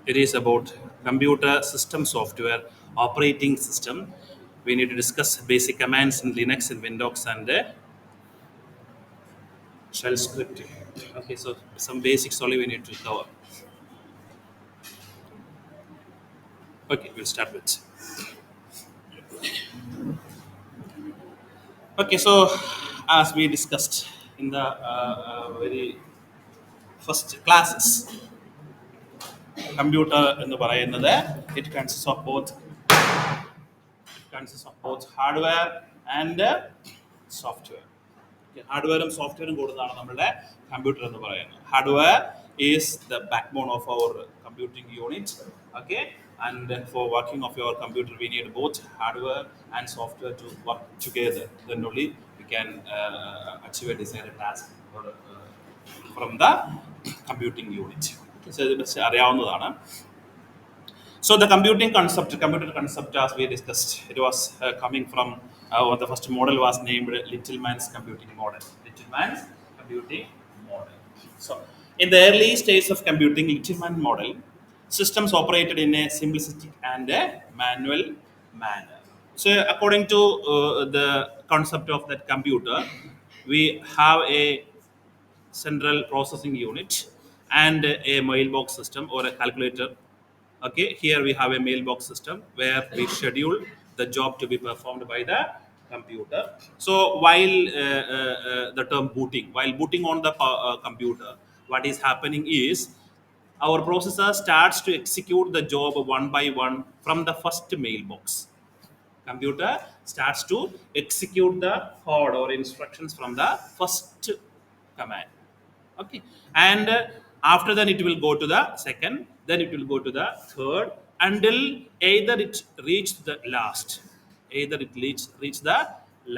It is about computer system software operating system. We need to discuss basic commands in Linux and Windows and shell scripting. Okay, so some basics only we need to cover. Okay, we'll start with. Okay, so as we discussed in the very first classes, computer എന്ന് പറയുന്നത് it consists of both hardware and software. ഹാർഡ്വെയറും സോഫ്റ്റ്വെയറും കൂടുന്നതാണ് നമ്മുടെ computer എന്ന് പറയുന്നത്. Hardware is the backbone of our computing unit. Okay, and for working of your computer we need both hardware and software to work together. Then only we can achieve a desired task from the computing unit. So ഇത് അറിയാവുന്നതാണ്. So the computer concept, as we discussed, it was coming from the first model was named Littleman's computing model. Littleman's computing model. So in the early stages of computing, Littleman model systems operated in a simplistic and a manual manner. So according to the concept of that computer, we have a central processing unit and a mailbox system or a calculator. Okay, here we have a mailbox system where we schedule the job to be performed by the computer. So while the term booting, while booting on the computer, what is happening is our processor starts to execute the job one by one from the first mailbox. Computer starts to execute the code or instructions from the first command. Okay, and after that it will go to the second, then it will go to the third, until either it reached the last, either it reach the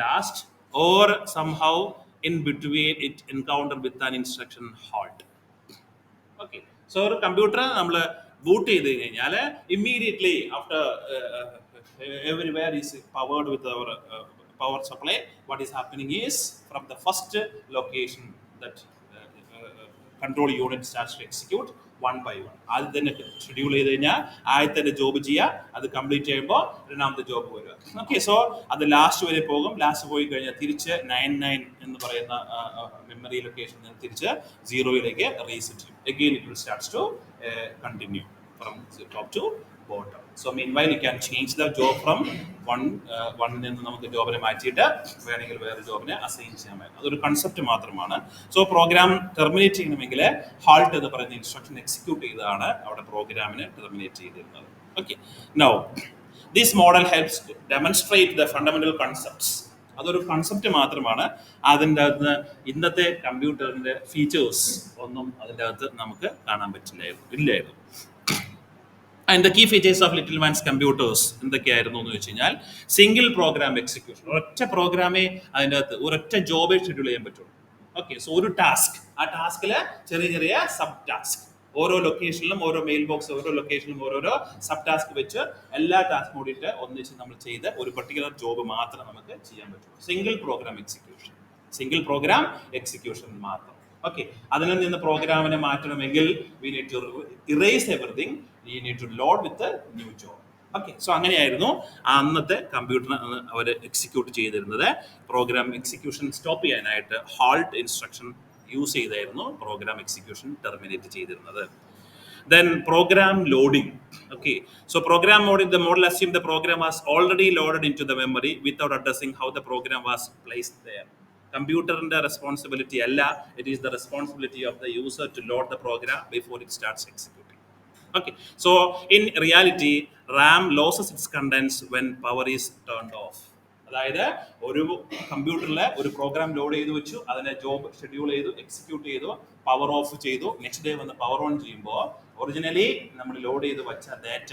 last, or somehow in between it encounter with an instruction halt. Okay, so ഒരു computer നമ്മൾ boot ചെയ്ത് കഴിഞ്ഞാൽ immediately after everywhere is powered with our power supply, what is happening is from the first location that control unit starts to execute one by one. ആദ്യം തന്നെ schedule ചെയ്ത് കഴിഞ്ഞാൽ ആദ്യത്തെ job ചെയ്യുക, അത് കംപ്ലീറ്റ് ചെയ്യുമ്പോൾ രണ്ടാമത്തെ ജോബ് വരിക. ഓക്കെ, സോ അത് ലാസ്റ്റ് വരെ പോകും. ലാസ്റ്റ് പോയി കഴിഞ്ഞാൽ തിരിച്ച് 99 എന്ന് പറയുന്ന മെമ്മറി ലൊക്കേഷൻ തിരിച്ച് സീറോയിലേക്ക് റീസെറ്റ് ചെയ്യും. Again it will starts to continue from top to bottom. So meanwhile you can change the job from one നിന്ന് നമുക്ക് ജോബിനെ മാറ്റിയിട്ട് വേണമെങ്കിൽ വേറെ ജോബിനെ അസൈൻ ചെയ്യാൻ പറ്റും. അതൊരു കൺസെപ്റ്റ് മാത്രമാണ്. സോ പ്രോഗ്രാം ടെർമിനേറ്റ് ചെയ്യണമെങ്കിൽ ഹാൾട്ട് എന്ന് പറയുന്ന ഇൻസ്ട്രക്ഷൻ എക്സിക്യൂട്ട് ചെയ്താണ് അവിടെ പ്രോഗ്രാമിനെ ടെർമിനേറ്റ് ചെയ്തിരുന്നത്. Okay, now this model helps demonstrate the fundamental concepts. അതൊരു കൺസെപ്റ്റ് മാത്രമാണ്. അതിൻ്റെ അകത്ത് ഇന്നത്തെ കമ്പ്യൂട്ടറിൻ്റെ ഫീച്ചേഴ്സ് ഒന്നും അതിൻ്റെ അകത്ത് നമുക്ക് കാണാൻ ഇല്ലായിരുന്നു. And the key features of little man's computers എന്തൊക്കെയായിരുന്നു എന്ന് വെച്ച് കഴിഞ്ഞാൽ, സിംഗിൾ പ്രോഗ്രാം എക്സിക്യൂഷൻ. ഒരൊറ്റ പ്രോഗ്രാമേ അതിൻ്റെ അകത്ത് ഒരൊറ്റ ജോബേ ഷെഡ്യൂൾ ചെയ്യാൻ പറ്റുള്ളൂ. ഓക്കെ, സോ ഒരു ടാസ്ക്, ആ ടാസ്കിൽ ചെറിയ ചെറിയ സബ് ടാസ്ക്, ഓരോ ലൊക്കേഷനിലും ഓരോ മെയിൽ ബോക്സ്, ഓരോ ലൊക്കേഷനിലും ഓരോരോ സബ് ടാസ്ക് വെച്ച് എല്ലാ ടാസ്ക് കൂടിയിട്ട് ഒന്നിച്ച് നമ്മൾ ചെയ്ത് ഒരു പർട്ടിക്കുലർ ജോബ് മാത്രം നമുക്ക് ചെയ്യാൻ പറ്റുള്ളൂ. Single program execution, single program execution മാത്രം. ഓക്കെ, അതിൽ നിന്ന് പ്രോഗ്രാമിനെ മാറ്റണമെങ്കിൽ we need to erase everything, we need to load with new job. Okay, so അങ്ങനെയായിരുന്നു അന്നത്തെ കമ്പ്യൂട്ടറിന് അവർ എക്സിക്യൂട്ട് ചെയ്തിരുന്നത്. പ്രോഗ്രാം എക്സിക്യൂഷൻ സ്റ്റോപ്പ് ചെയ്യാനായിട്ട് ഹാൾട്ട് ഇൻസ്ട്രക്ഷൻ യൂസ് ചെയ്തായിരുന്നു പ്രോഗ്രാം എക്സിക്യൂഷൻ ടെർമിനേറ്റ് ചെയ്തിരുന്നത്. Then program loading. Okay, so program loading, the model assumed the program was already loaded into the memory without addressing how the program was placed there. Computer responsibility അല്ല, it is the responsibility of the user to load the program before it starts executing. Okay, so in reality RAM loses its contents when power is turned off. അതായത് ഒരു കമ്പ്യൂട്ടറിൽ ഒരു programme load ചെയ്ത് വെച്ചു, അതിനെ job schedule ചെയ്തു, execute ചെയ്തു, power off ചെയ്തു, നെക്സ്റ്റ് ഡേ വന്ന് പവർ ഓൺ ചെയ്യുമ്പോൾ ഒറിജിനലി നമ്മൾ ലോഡ് ചെയ്ത് വെച്ച ഡാറ്റ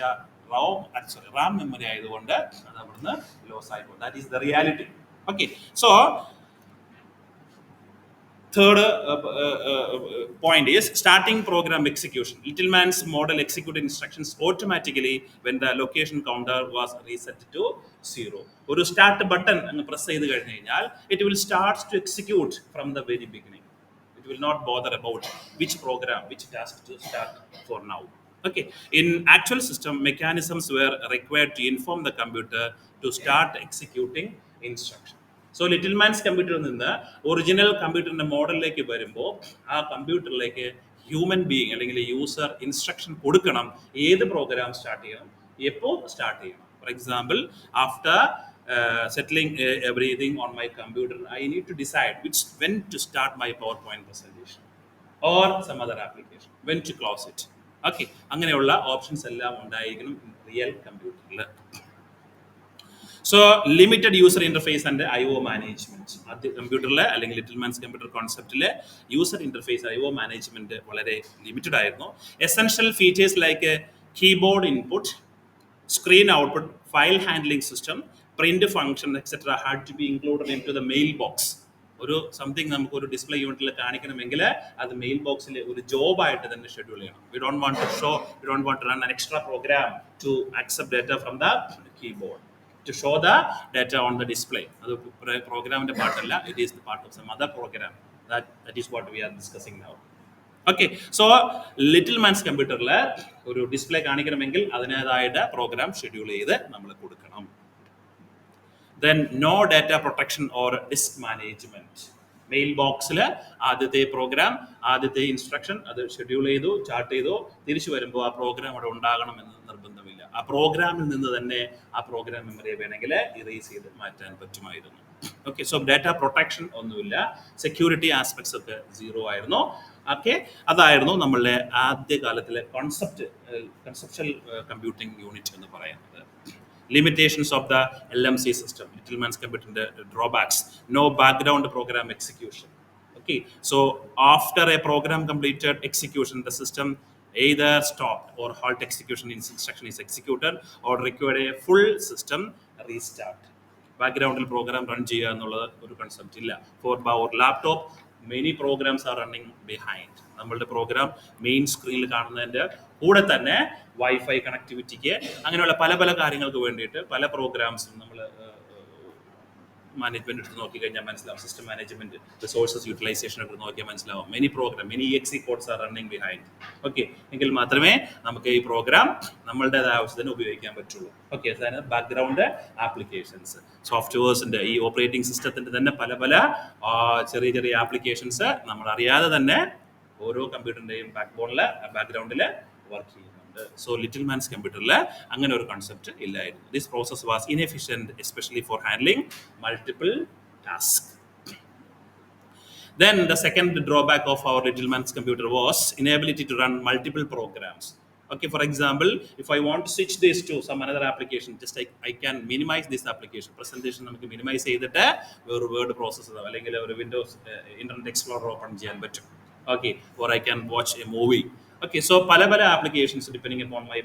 റാം മെമ്മറി ആയതുകൊണ്ട് അത് അവിടുന്ന് ലോസ് ആയിപ്പോൾ. That is the reality. Okay, so third point is starting program execution. Littleman's model executed instructions automatically when the location counter was reset to 0. ഒരു start button അങ്ങ് press ചെയ്ത് കഴിഞ്ഞ് കഴിഞ്ഞാൽ it will start to execute from the very beginning. It will not bother about which program, which task to start for now. Okay, in actual system, mechanisms were required to inform the computer to start executing instruction. So Littleman's computer നിന്ന് original കമ്പ്യൂട്ടറിന്റെ മോഡലിലേക്ക് വരുമ്പോൾ ആ കമ്പ്യൂട്ടറിലേക്ക് human being അല്ലെങ്കിൽ user instruction കൊടുക്കണം, ഏത് programme start ചെയ്യണം, എപ്പോൾ സ്റ്റാർട്ട് ചെയ്യണം. For example, after settling everything on my computer, I need to decide when to start my PowerPoint presentation or some other application, when to close it. Okay, അങ്ങനെയുള്ള options എല്ലാം ഉണ്ടായിരിക്കണം real കമ്പ്യൂട്ടറിൽ. So limited user interface and IO management, അത് കമ്പ്യൂട്ടറിലെ അല്ലെങ്കിൽ little man's computer കോൺസെപ്റ്റിലെ user interface IO management വളരെ limited ആയിരുന്നു. Essential features like keyboard input, screen output, file handling system, print function, etc. had to be included into the mailbox. ഒരു something നമുക്ക് ഒരു display യൂണിറ്റിൽ കാണിക്കണമെങ്കിൽ അത് മെയിൽ ബോക്സിൽ ഒരു ജോബായിട്ട് തന്നെ ഷെഡ്യൂൾ ചെയ്യണം. We don't want to run an extra program to accept data from the keyboard to show the data on the display. അത് പ്രോഗ്രാമിന്റെ പാർട്ടല്ല, it is the part of some other program. That is what we are discussing now. Okay, so little man's കമ്പ്യൂട്ടറിൽ ഒരു display കാണിക്കണമെങ്കിൽ അതിൻ്റെതായിട്ട് program schedule ചെയ്ത് നമ്മൾ കൊടുക്കണം. Then no data protection or disk management. Mail ബോക്സിൽ ആദ്യത്തെ പ്രോഗ്രാം, ആദ്യത്തെ ഇൻസ്ട്രക്ഷൻ അത് ഷെഡ്യൂൾ ചെയ്തു, ചാർട്ട് ചെയ്തു, തിരിച്ചു വരുമ്പോൾ ആ പ്രോഗ്രാം അവിടെ ഉണ്ടാകണമെന്ന് നിർബന്ധമില്ല. ആ പ്രോഗ്രാമിൽ നിന്ന് തന്നെ ആ പ്രോഗ്രാം മെമ്മറിയെ വേണമെങ്കിൽ ഇറേസ് ചെയ്ത് മാറ്റാൻ പറ്റുമായിരുന്നു. ഓക്കെ, സോ ഡാറ്റ പ്രൊട്ടക്ഷൻ ഒന്നുമില്ല, സെക്യൂരിറ്റി ആസ്പെക്ട്സ് ഒക്കെ സീറോ ആയിരുന്നു. ഓക്കെ, അതായിരുന്നു നമ്മളുടെ ആദ്യ കാലത്തിലെ കൺസെപ്ച്വൽ കമ്പ്യൂട്ടിംഗ് യൂണിറ്റ് എന്ന് പറയുന്നത്. Limitations of the LMC system, Littleman's computer drawbacks: no background program execution. Okay, so after a program completed execution, the system either stopped or halt execution instruction is executed or required a full system restart. ബാക്ക്ഗ്രൗണ്ടിൽ program run ചെയ്യുക എന്നുള്ള ഒരു concept ഇല്ല. For our laptop many programs are running behind. നമ്മളുടെ program main സ്ക്രീനിൽ കാണുന്നതിൻ്റെ കൂടെ തന്നെ വൈഫൈ കണക്ടിവിറ്റിക്ക് അങ്ങനെയുള്ള പല പല കാര്യങ്ങൾക്ക് വേണ്ടിയിട്ട് പല പ്രോഗ്രാംസും നമ്മൾ മാനേജ്മെന്റ് എടുത്ത് നോക്കിക്കഴിഞ്ഞാൽ മനസ്സിലാവും. സിസ്റ്റം മാനേജ്മെന്റ്, റിസോഴ്സസ് യൂട്ടിലൈസേഷൻ എടുത്ത് നോക്കിയാൽ മനസ്സിലാവും. Many EXE codes are running behind. Okay, എങ്കിൽ മാത്രമേ നമുക്ക് ഈ പ്രോഗ്രാം നമ്മളുടേതായ ആവശ്യത്തിന് ഉപയോഗിക്കാൻ പറ്റുള്ളൂ. ഓക്കെ, അതായത് ബാക്ക്ഗ്രൗണ്ട് ആപ്ലിക്കേഷൻസ്, സോഫ്റ്റ്വെയർസിന്റെ, ഈ ഓപ്പറേറ്റിംഗ് സിസ്റ്റത്തിന്റെ തന്നെ പല പല ചെറിയ ചെറിയ ആപ്ലിക്കേഷൻസ് നമ്മൾ അറിയാതെ തന്നെ ഓരോ കമ്പ്യൂട്ടറിന്റെയും ബാക്ക്ഗ്രൗണ്ടിൽ വർക്ക് ചെയ്യുന്നുണ്ട്. സോ ലിറ്റിൽമാൻസ് കമ്പ്യൂട്ടറിൽ അങ്ങനെ ഒരു കൺസെപ്റ്റ് ഇല്ലായിരുന്നു. This process was inefficient especially for handling multiple task. Then the second drawback of our Littleman's computer was inability to run multiple programs. Okay, for example, if I want to switch this to some another application, just I can minimize this application. Presentation നമുക്ക് minimize ചെയ്തിട്ട് ഒരു word processor അല്ലെങ്കിൽ ഒരു Windows internet explorer open ചെയ്യാൻ പറ്റും. Okay, or I can watch a movie. Okay, so pala applications, depending upon my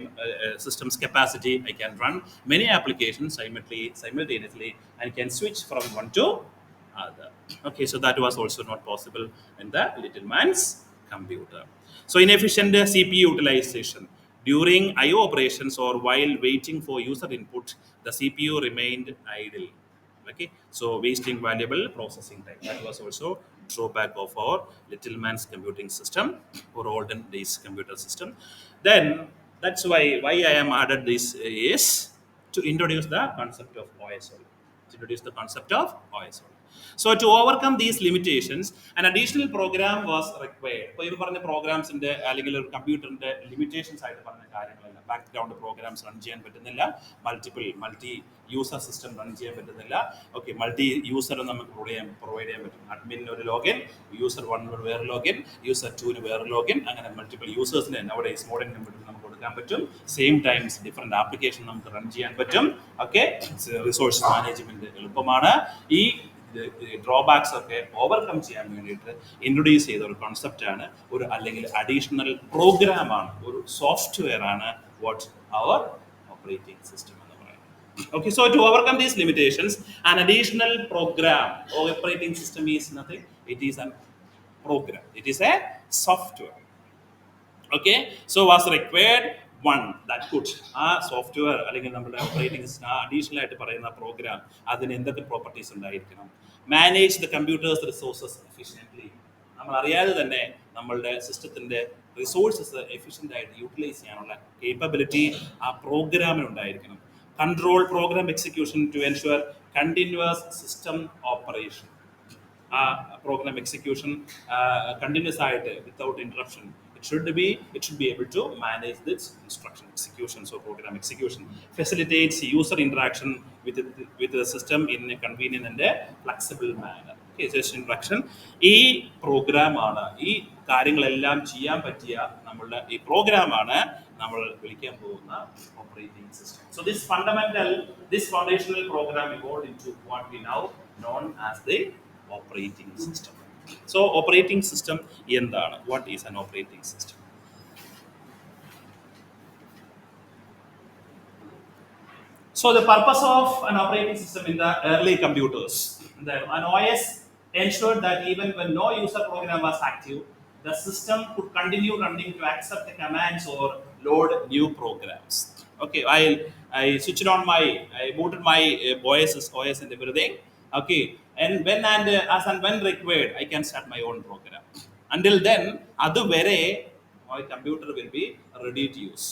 system's capacity, I can run many applications simultaneously and can switch from one to other. Okay, so that was also not possible in the Littleman's computer. So inefficient CPU utilization. During IO operations or while waiting for user input, the CPU remained idle. Okay, so wasting valuable processing time. That was also drawback of our Littleman's computing system or olden days computer system. Then that's why I am added this is to introduce the concept of OSL. So to overcome these limitations, an additional program was required. ഇപ്പോൾ ഈ പറഞ്ഞ പ്രോഗ്രാംസിന്റെ അല്ലെങ്കിൽ ഒരു കമ്പ്യൂട്ടറിന്റെ limitations ആയിട്ട് പറഞ്ഞ കാര്യങ്ങളല്ല. Background programmes run ചെയ്യാൻ പറ്റുന്നില്ല, മൾട്ടി യൂസർ സിസ്റ്റം റൺ ചെയ്യാൻ പറ്റുന്നില്ല. ഓക്കെ, മൾട്ടി യൂസർ നമുക്ക് പ്രൊവൈഡ് ചെയ്യാൻ പറ്റും. അഡ്മിന് ഒരു ലോഗിൻ, യൂസർ 1 വേറെ ലോഗിൻ, യൂസർ 2 വേറെ ലോഗിൻ, അങ്ങനെ മൾട്ടിപ്പിൾ യൂസേഴ്സിന് അവിടെ മോഡേൺ കമ്പ്യൂട്ടറിൽ നമുക്ക് കൊടുക്കാൻ പറ്റും. സെയിം ടൈംസ് ഡിഫറെന്റ് ആപ്ലിക്കേഷൻ നമുക്ക് റൺ ചെയ്യാൻ പറ്റും. ഓക്കെ, റിസോഴ്സ് മാനേജ്മെന്റ് എളുപ്പമാണ്. ഈ ഡ്രോബാക്സ് ഒക്കെ ഓവർകം ചെയ്യാൻ വേണ്ടിയിട്ട് ഇൻട്രൊഡ്യൂസ് ചെയ്ത ഒരു കോൺസെപ്റ്റാണ്, ഒരു അല്ലെങ്കിൽ അഡീഷണൽ പ്രോഗ്രാമാണ്, ഒരു സോഫ്റ്റ്വെയർ ആണ് വാട്ട് അവർ ഓപ്പറേറ്റിംഗ് സിസ്റ്റം എന്ന് പറയുന്നത്. Okay, so to overcome these limitations, an additional program or operating system is nothing. It is a program. It is a software. Okay, so was required one that could software അല്ലെങ്കിൽ നമ്മുടെ operating system additional ആയിട്ട് പറയുന്ന programme അതിന് എന്തൊക്കെ properties ഉണ്ടായിരിക്കണം. Manage the computer's resources efficiently. നമ്മൾ അറിയാതെ തന്നെ നമ്മളുടെ സിസ്റ്റത്തിന്റെ റിസോഴ്സസ് എഫിഷ്യൻ്റ് ആയിട്ട് യൂട്ടിലൈസ് ചെയ്യാനുള്ള കേപ്പബിലിറ്റി ആ പ്രോഗ്രാമിനുണ്ടായിരിക്കണം. Control program execution to ensure continuous system operation. ആ പ്രോഗ്രാം എക്സിക്യൂഷൻ കണ്ടിന്യൂസ് ആയിട്ട് without interruption it should be able to manage this instruction execution. So program execution facilitates user interaction with the system in a convenient and a flexible manner. Okay, just interaction ഈ പ്രോഗ്രാമാണ്, ഈ കാര്യങ്ങളെല്ലാം ചെയ്യാൻ പറ്റിയ നമ്മളുടെ ഈ പ്രോഗ്രാമാണ് നമ്മൾ വിളിക്കാൻ പോകുന്ന operating system. So this foundational program evolved into what we now known as the operating system. So operating system എന്താണ്? What is an operating system? So the purpose of an operating system in the early computers, an OS ensured that even when no user program was active, the system could continue running to accept the commands or load new programs. Okay, I switched on I booted my OS and everything. Okay, and as and when required, I can start my own program. Until then, adu vere my computer will be ready to use.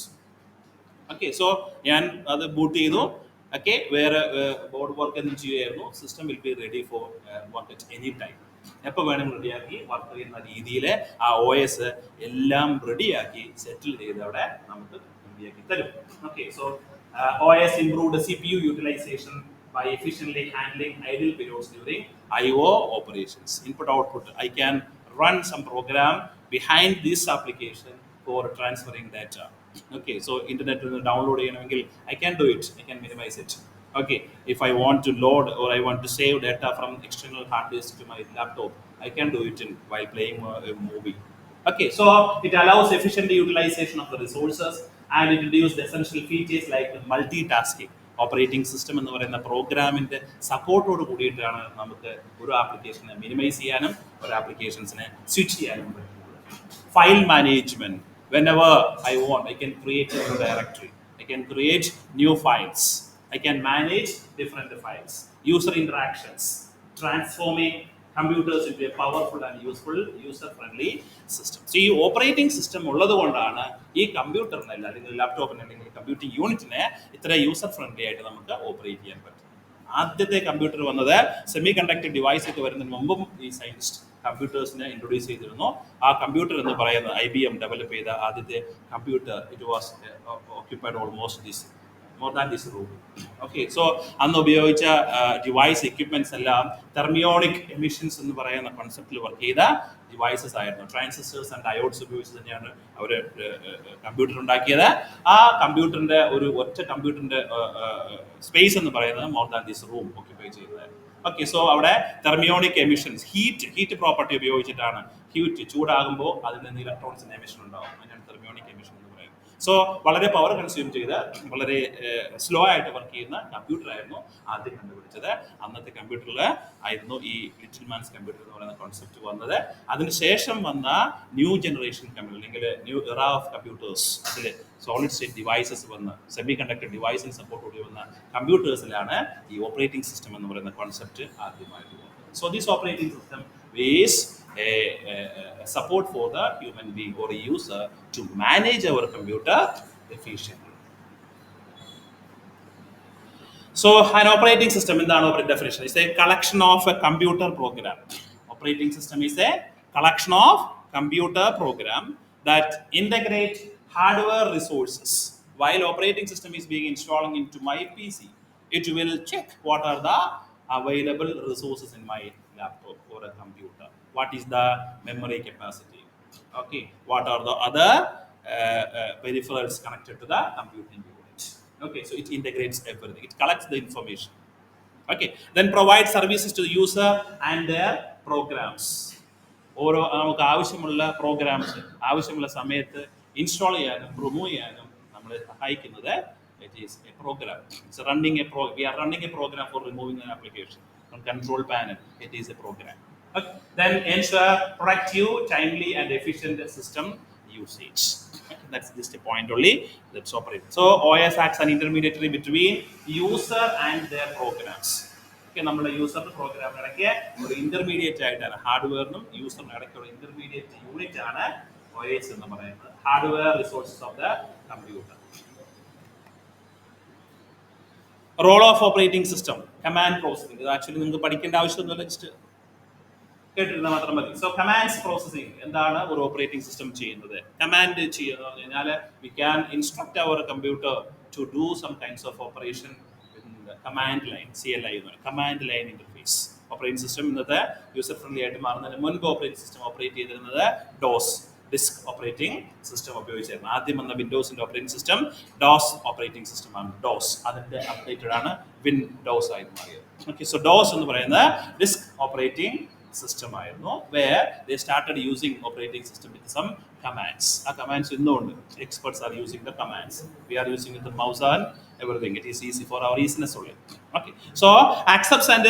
Okay, so ഞാൻ അത് boot ചെയ്തു. Okay, വേറെ board work ഒന്നും ചെയ്യുമായിരുന്നു. System will be ready for work at any time. എപ്പോൾ വേണം റെഡിയാക്കി work ചെയ്യുന്ന രീതിയിൽ ആ ഒ എസ് എല്ലാം റെഡിയാക്കി സെറ്റിൽ ചെയ്ത് അവിടെ നമുക്ക് റെഡിയാക്കി തരും. Okay, so O S improved CPU utilization by efficiently handling idle periods during IO operations. Input output. I can run some program behind this application for transferring data. Okay, so internet download ചെയ്യണമെങ്കിൽ I can do it. I can minimize it. Okay, if I want to load or I want to save data from external hard disk to my laptop, I can do it while playing a movie. Okay, so it allows efficient utilization of the resources and it introduces essential features like multitasking. Operating system എന്ന് പറയുന്ന പ്രോഗ്രാമിൻ്റെ സപ്പോർട്ടോട് കൂടിയിട്ടാണ് നമുക്ക് ഒരു ആപ്ലിക്കേഷനെ minimise ചെയ്യാനും ഒരു ആപ്ലിക്കേഷൻസിനെ switch ചെയ്യാനും പറ്റുന്നത്. File management. Whenever I want, I can create a new directory. I can create new files. I can manage different files. User interactions. Transforming computers into a powerful and useful user-friendly system. So, ഈ operating system ഉള്ളത് കൊണ്ടാണ് ഈ കമ്പ്യൂട്ടറിനെ അല്ലെങ്കിൽ ലാപ്ടോപ്പിനെ അല്ലെങ്കിൽ computing യൂണിറ്റിനെ ഇത്ര user friendly ആയിട്ട് നമുക്ക് operate ചെയ്യാൻ പറ്റും. ആദ്യത്തെ കമ്പ്യൂട്ടർ വന്നത് സെമി കണ്ടക്ടർ ഡിവൈസ് ഒക്കെ വരുന്നതിന് മുമ്പും ഈ സയൻറ്റിസ്റ്റ് കമ്പ്യൂട്ടേഴ്സിനെ ഇൻട്രൊഡ്യൂസ് ചെയ്തിരുന്നു. ആ കമ്പ്യൂട്ടർ എന്ന് പറയുന്നത് IBM ഡെവലപ്പ് ചെയ്ത ആദ്യത്തെ computer. It was occupied almost this more than this room. Okay, so അന്ന് ഉപയോഗിച്ച ഡിവൈസ് എക്യുപ്മെന്റ്സ് എല്ലാം തെർമിയോണിക് എമിഷൻസ് എന്ന് പറയുന്ന കോൺസെപ്റ്റിൽ വർക്ക് ചെയ്ത ഡിവൈസസ് ആയിരുന്നു. ട്രാൻസിസ്റ്റേഴ്സ് ആൻഡ് ഡയോഡ്സ് ഉപയോഗിച്ച് തന്നെയാണ് അവർ കമ്പ്യൂട്ടർ ഉണ്ടാക്കിയത്. ആ കമ്പ്യൂട്ടറിന്റെ ഒറ്റ കമ്പ്യൂട്ടറിന്റെ സ്പേസ് എന്ന് പറയുന്നത് more than this room occupy ചെയ്തതായിരുന്നു. ഓക്കെ, സോ അവിടെ തെർമിയോണിക് എമിഷൻസ് ഹീറ്റ് പ്രോപ്പർട്ടി ഉപയോഗിച്ചിട്ടാണ്. ഹീറ്റ് ചൂടാകുമ്പോൾ അതിൽ നിന്ന് ഇലക്ട്രോൺസിന്റെ എമിഷൻ ഉണ്ടാവും. അതിനാണ് തെർമിയോണിക് എമിഷൻ എന്ന് പറയുന്നത്. സോ വളരെ പവർ കൺസ്യൂം ചെയ്ത് വളരെ സ്ലോ ആയിട്ട് വർക്ക് ചെയ്യുന്ന കമ്പ്യൂട്ടർ ആയിരുന്നു ആദ്യം കണ്ടുപിടിച്ചത്. അന്നത്തെ കമ്പ്യൂട്ടറിൽ ആയിരുന്നു ഈ ലിറ്റിൽ മാൻസ് കമ്പ്യൂട്ടർ എന്ന് പറയുന്ന കോൺസെപ്റ്റ് വന്നത്. അതിനുശേഷം വന്ന ന്യൂ ജനറേഷൻ കമ്പ്യൂട്ടർ അല്ലെങ്കിൽ ന്യൂ എറ ഓഫ് കമ്പ്യൂട്ടേഴ്സ്, അതിൽ സോളിഡ് സ്റ്റേറ്റ് ഡിവൈസസ് വന്ന് സെമി കണ്ടക്ടർ ഡിവൈസിന് സപ്പോർട്ടോടെ വന്ന കമ്പ്യൂട്ടേഴ്സിലാണ് ഈ ഓപ്പറേറ്റിംഗ് സിസ്റ്റം എന്ന് പറയുന്ന കോൺസെപ്റ്റ് ആദ്യമായിട്ട് വന്നത്. So this operating system is a support for the human being or a user to manage our computer efficiently. So an operating system in the definition is a collection of a computer program. Operating system is a collection of computer program that integrate hardware resources. While operating system is being installed into my PC, it will check what are the available resources in my laptop or a computer. What is the memory capacity? Okay, what are the other peripherals connected to the computing unit? Okay, so it integrates everything. It collects the information. Okay, then provides services to the user and their programs. ഓരോ നമുക്ക് ആവശ്യമുള്ള programmes ആവശ്യമുള്ള സമയത്ത് install ചെയ്യാനും remove ചെയ്യാനും നമ്മളെ സഹായിക്കുന്നത് it is a program. It's we are running a program for removing an application from control panel. It is a program. Okay. Then ensure productive, timely and efficient system usage. Okay. That's just a point only. That's operating. So OS acts an intermediary between user and their programs. Okay, നമ്മുടെ യൂസറിന്റെ പ്രോഗ്രാമിനിടയ്ക്ക് ഒരു intermediate ആയിട്ടാണ് ഹാർഡ്വെയറിനും യൂസറിനും ഇടയ്ക്കുള്ള intermediate unit ആണ് OS എന്ന് പറയുന്നത് hardware resources of the computer. Role of operating system, command processing. ഇത് actually നിങ്ങൾക്ക് പഠിക്കേണ്ട ആവശ്യമൊന്നുമില്ല, ജസ്റ്റ് കേട്ടിരുന്നാൽ മാത്രം മതി. സോ കമാൻഡ്സ് പ്രോസസിംഗ്, എന്താണ് ഒരു ഓപ്പറേറ്റിംഗ് സിസ്റ്റം ചെയ്യുന്നത്? കമാൻഡ് ചെയ്യുക എന്ന് പറഞ്ഞു കഴിഞ്ഞാൽ we can instruct our computer to do some kinds of operation command line, CLI എന്ന് പറയും, command line interface. Operating system ഇന്നത്തെ യൂസർ ഫ്രണ്ട്ലി ആയിട്ട് മാറുന്നതിന് മുൻപ് ഓപ്പറേറ്റിംഗ് സിസ്റ്റം ഓപ്പറേറ്റ് ചെയ്തിരുന്നത് DOS, ഡിസ്ക് ഓപ്പറേറ്റിംഗ് സിസ്റ്റം ഉപയോഗിച്ചായിരുന്നു. ആദ്യം വന്ന വിൻഡോസിന്റെ operating system DOS operating system ആണ്. DOS അതിന്റെ അപ്ഡേറ്റഡ് ആണ് വിൻഡോസ് ആയി മാറിയത്. ഓക്കെ, സോ DOS എന്ന് പറയുന്നത് ഡിസ്ക് ഓപ്പറേറ്റിംഗ് സിസ്റ്റം ആയിരുന്നു. Where they started using operating system with some commands. ആ കമാൻഡ്സ് ഇന്നുണ്ട്. Experts are using the commands. We are using with mouse and everything. It is easy for our easiness only. Okay, so accepts and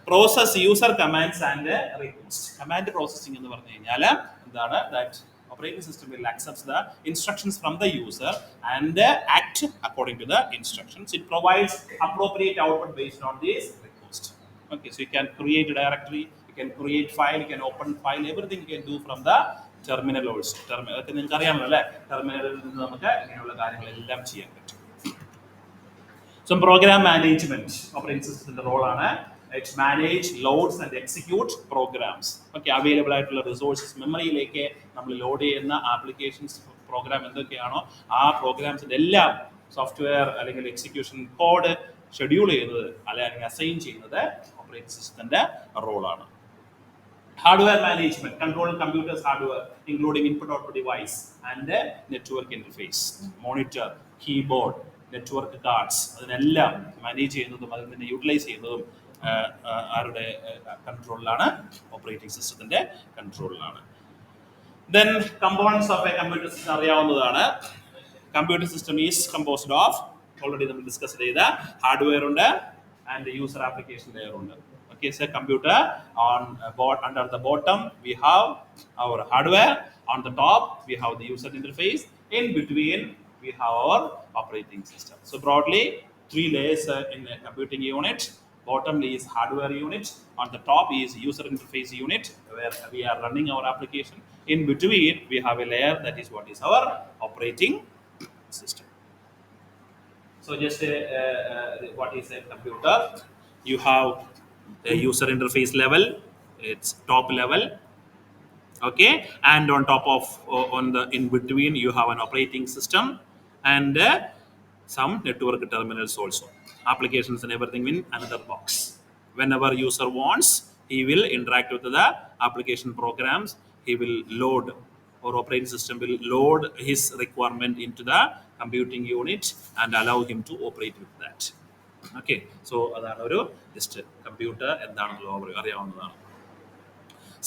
process user commands and requests. Command processing എന്ന് പറഞ്ഞു കഴിഞ്ഞാൽ എന്താണ്? That operating system will accept the instructions from the user and act according to the instructions. It provides appropriate output based on this request. Okay, so you can create a directory, you can create file, you can open file, everything you can do from the terminal also. Terminal ഒക്കെ നിങ്ങൾക്ക് അറിയാമല്ലോ അല്ലേ? ടെർമിനലിൽ നിന്ന് നമുക്ക് ഇങ്ങനെയുള്ള കാര്യങ്ങളെല്ലാം ചെയ്യാൻ പറ്റും. So program management, operating system role ആണ്. It manage, loads and execute programs. Okay, available ആയിട്ടുള്ള റിസോഴ്സസ്, മെമ്മറിയിലേക്ക് നമ്മൾ ലോഡ് ചെയ്യുന്ന ആപ്ലിക്കേഷൻസ്, പ്രോഗ്രാം എന്തൊക്കെയാണോ ആ പ്രോഗ്രാംസിന്റെ എല്ലാം സോഫ്റ്റ്വെയർ അല്ലെങ്കിൽ എക്സിക്യൂഷൻ കോഡ് ഷെഡ്യൂൾ ചെയ്യുന്നത് അല്ലെങ്കിൽ അസൈൻ ചെയ്യുന്നത് ഓപ്പറേറ്റിംഗ് സിസ്റ്റത്തിന്റെ റോളാണ്. Hardware management, control computers hardware including input-output device and network interface, monitor, keyboard, network cards, അതിനെല്ലാം മാനേജ് ചെയ്യുന്നതും അതിൽ നിന്ന് യൂട്ടിലൈസ് ചെയ്യുന്നതും ആരുടെ കൺട്രോളിലാണ്? ഓപ്പറേറ്റിംഗ് സിസ്റ്റത്തിന്റെ കൺട്രോളിലാണ്. Then components of a computer system അറിയാവുന്നതാണ്. Computer system is composed of, already നമ്മൾ ഡിസ്കസ് ചെയ്ത ഹാർഡ്വെയർ ഉണ്ട് ആൻഡ് യൂസർ ആപ്ലിക്കേഷൻ ലെയർ ഉണ്ട്. Okay, so computer on under the bottom we have our hardware, on the top we have the user interface, in between we have our operating system. So broadly 3 layers in a computing unit. Bottom is hardware unit, on the top is user interface unit where we are running our application. In between we have a layer that is what is our operating system. So just what is a computer? You have a user interface level, it's top level, okay, and on top of on the in between you have an operating system and some network terminals also, applications and everything in another box. Whenever user wants, he will interact with the application programs, he will load, or operating system will load his requirement into the computing unit and allow him to operate with that. Okay, so അതാണ് ഒരു just computer എന്താണെന്നുള്ള അറിയാവുന്നതാണ്.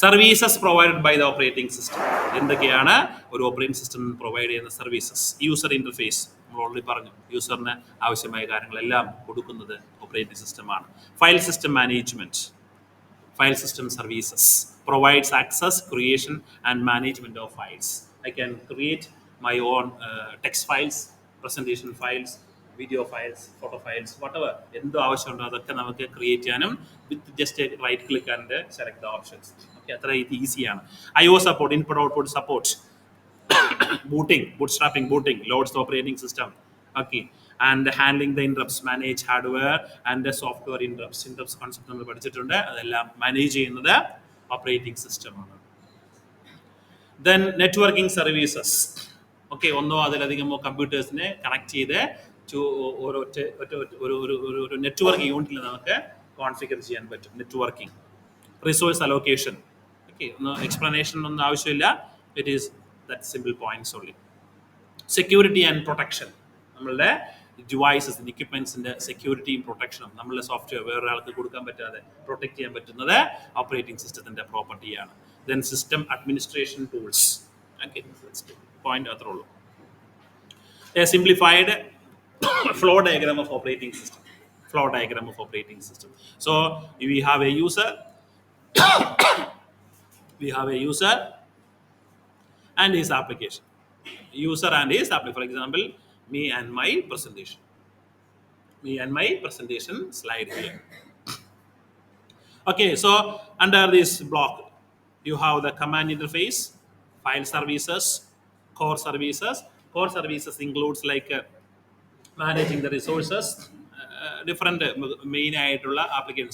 Services provided by the operating system. എന്തൊക്കെയാണ് ഒരു operating system provide ചെയ്യുന്ന services? User interface, നമ്മൾ already പറഞ്ഞു, യൂസറിന് ആവശ്യമായ കാര്യങ്ങളെല്ലാം കൊടുക്കുന്നത് ഓപ്പറേറ്റിംഗ് സിസ്റ്റമാണ്. File system management, file system services provides access, creation and management of files. I can create my own text files, presentation files, video files, photo files, whatever എന്തോ ആവശ്യമുണ്ടോ അതൊക്കെ നമുക്ക് ക്രിയേറ്റ് ചെയ്യാനും with just right click and select the options. Okay, അത്ര ഈസിയാണ്. IO support, input output support, booting, bootstrapping, booting loads the operating system. Okay, and handling the interrupts, manage hardware and software interrupts. Interrupts concept നമ്മൾ പഠിച്ചിട്ടുണ്ട്, അതെല്ലാം manage ചെയ്യുന്നത് operating സിസ്റ്റമാണ്. Then networking services. Okay, ഒന്നോ അതിലധികമോ കമ്പ്യൂട്ടേഴ്സിനെ connect ചെയ്ത് ഒരു network യൂണിറ്റിൽ നമുക്ക് കോൺഫിഗർ ചെയ്യാൻ പറ്റും. Networking, resource allocation. ഓക്കെ, ഒന്ന് എക്സ്പ്ലനേഷൻ ഒന്നും ആവശ്യമില്ല, it is that simple points only. Security and protection, നമ്മളുടെ ഡിവൈസസിൻ്റെ, എക്യുപ്മെന്റ്സിന്റെ സെക്യൂരിറ്റിയും പ്രൊട്ടക്ഷനും നമ്മളുടെ സോഫ്റ്റ്വെയർ വേറൊരാൾക്ക് കൊടുക്കാൻ പറ്റാതെ പ്രൊട്ടക്ട് ചെയ്യാൻ പറ്റുന്നത് ഓപ്പറേറ്റിംഗ് സിസ്റ്റത്തിന്റെ പ്രോപ്പർട്ടിയാണ്. Then system administration tools. Okay, point അത്രേ ഉള്ളൂ. Simplified flow diagram of operating system. Flow diagram of operating system. So we have a user, we have a user and his application. User and his application. For example, me and my presentation. Me and my presentation slide here. Okay, so under this block, you have the command interface, file services, core services. Core services includes like managing the resources, different main ആയിട്ടുള്ള application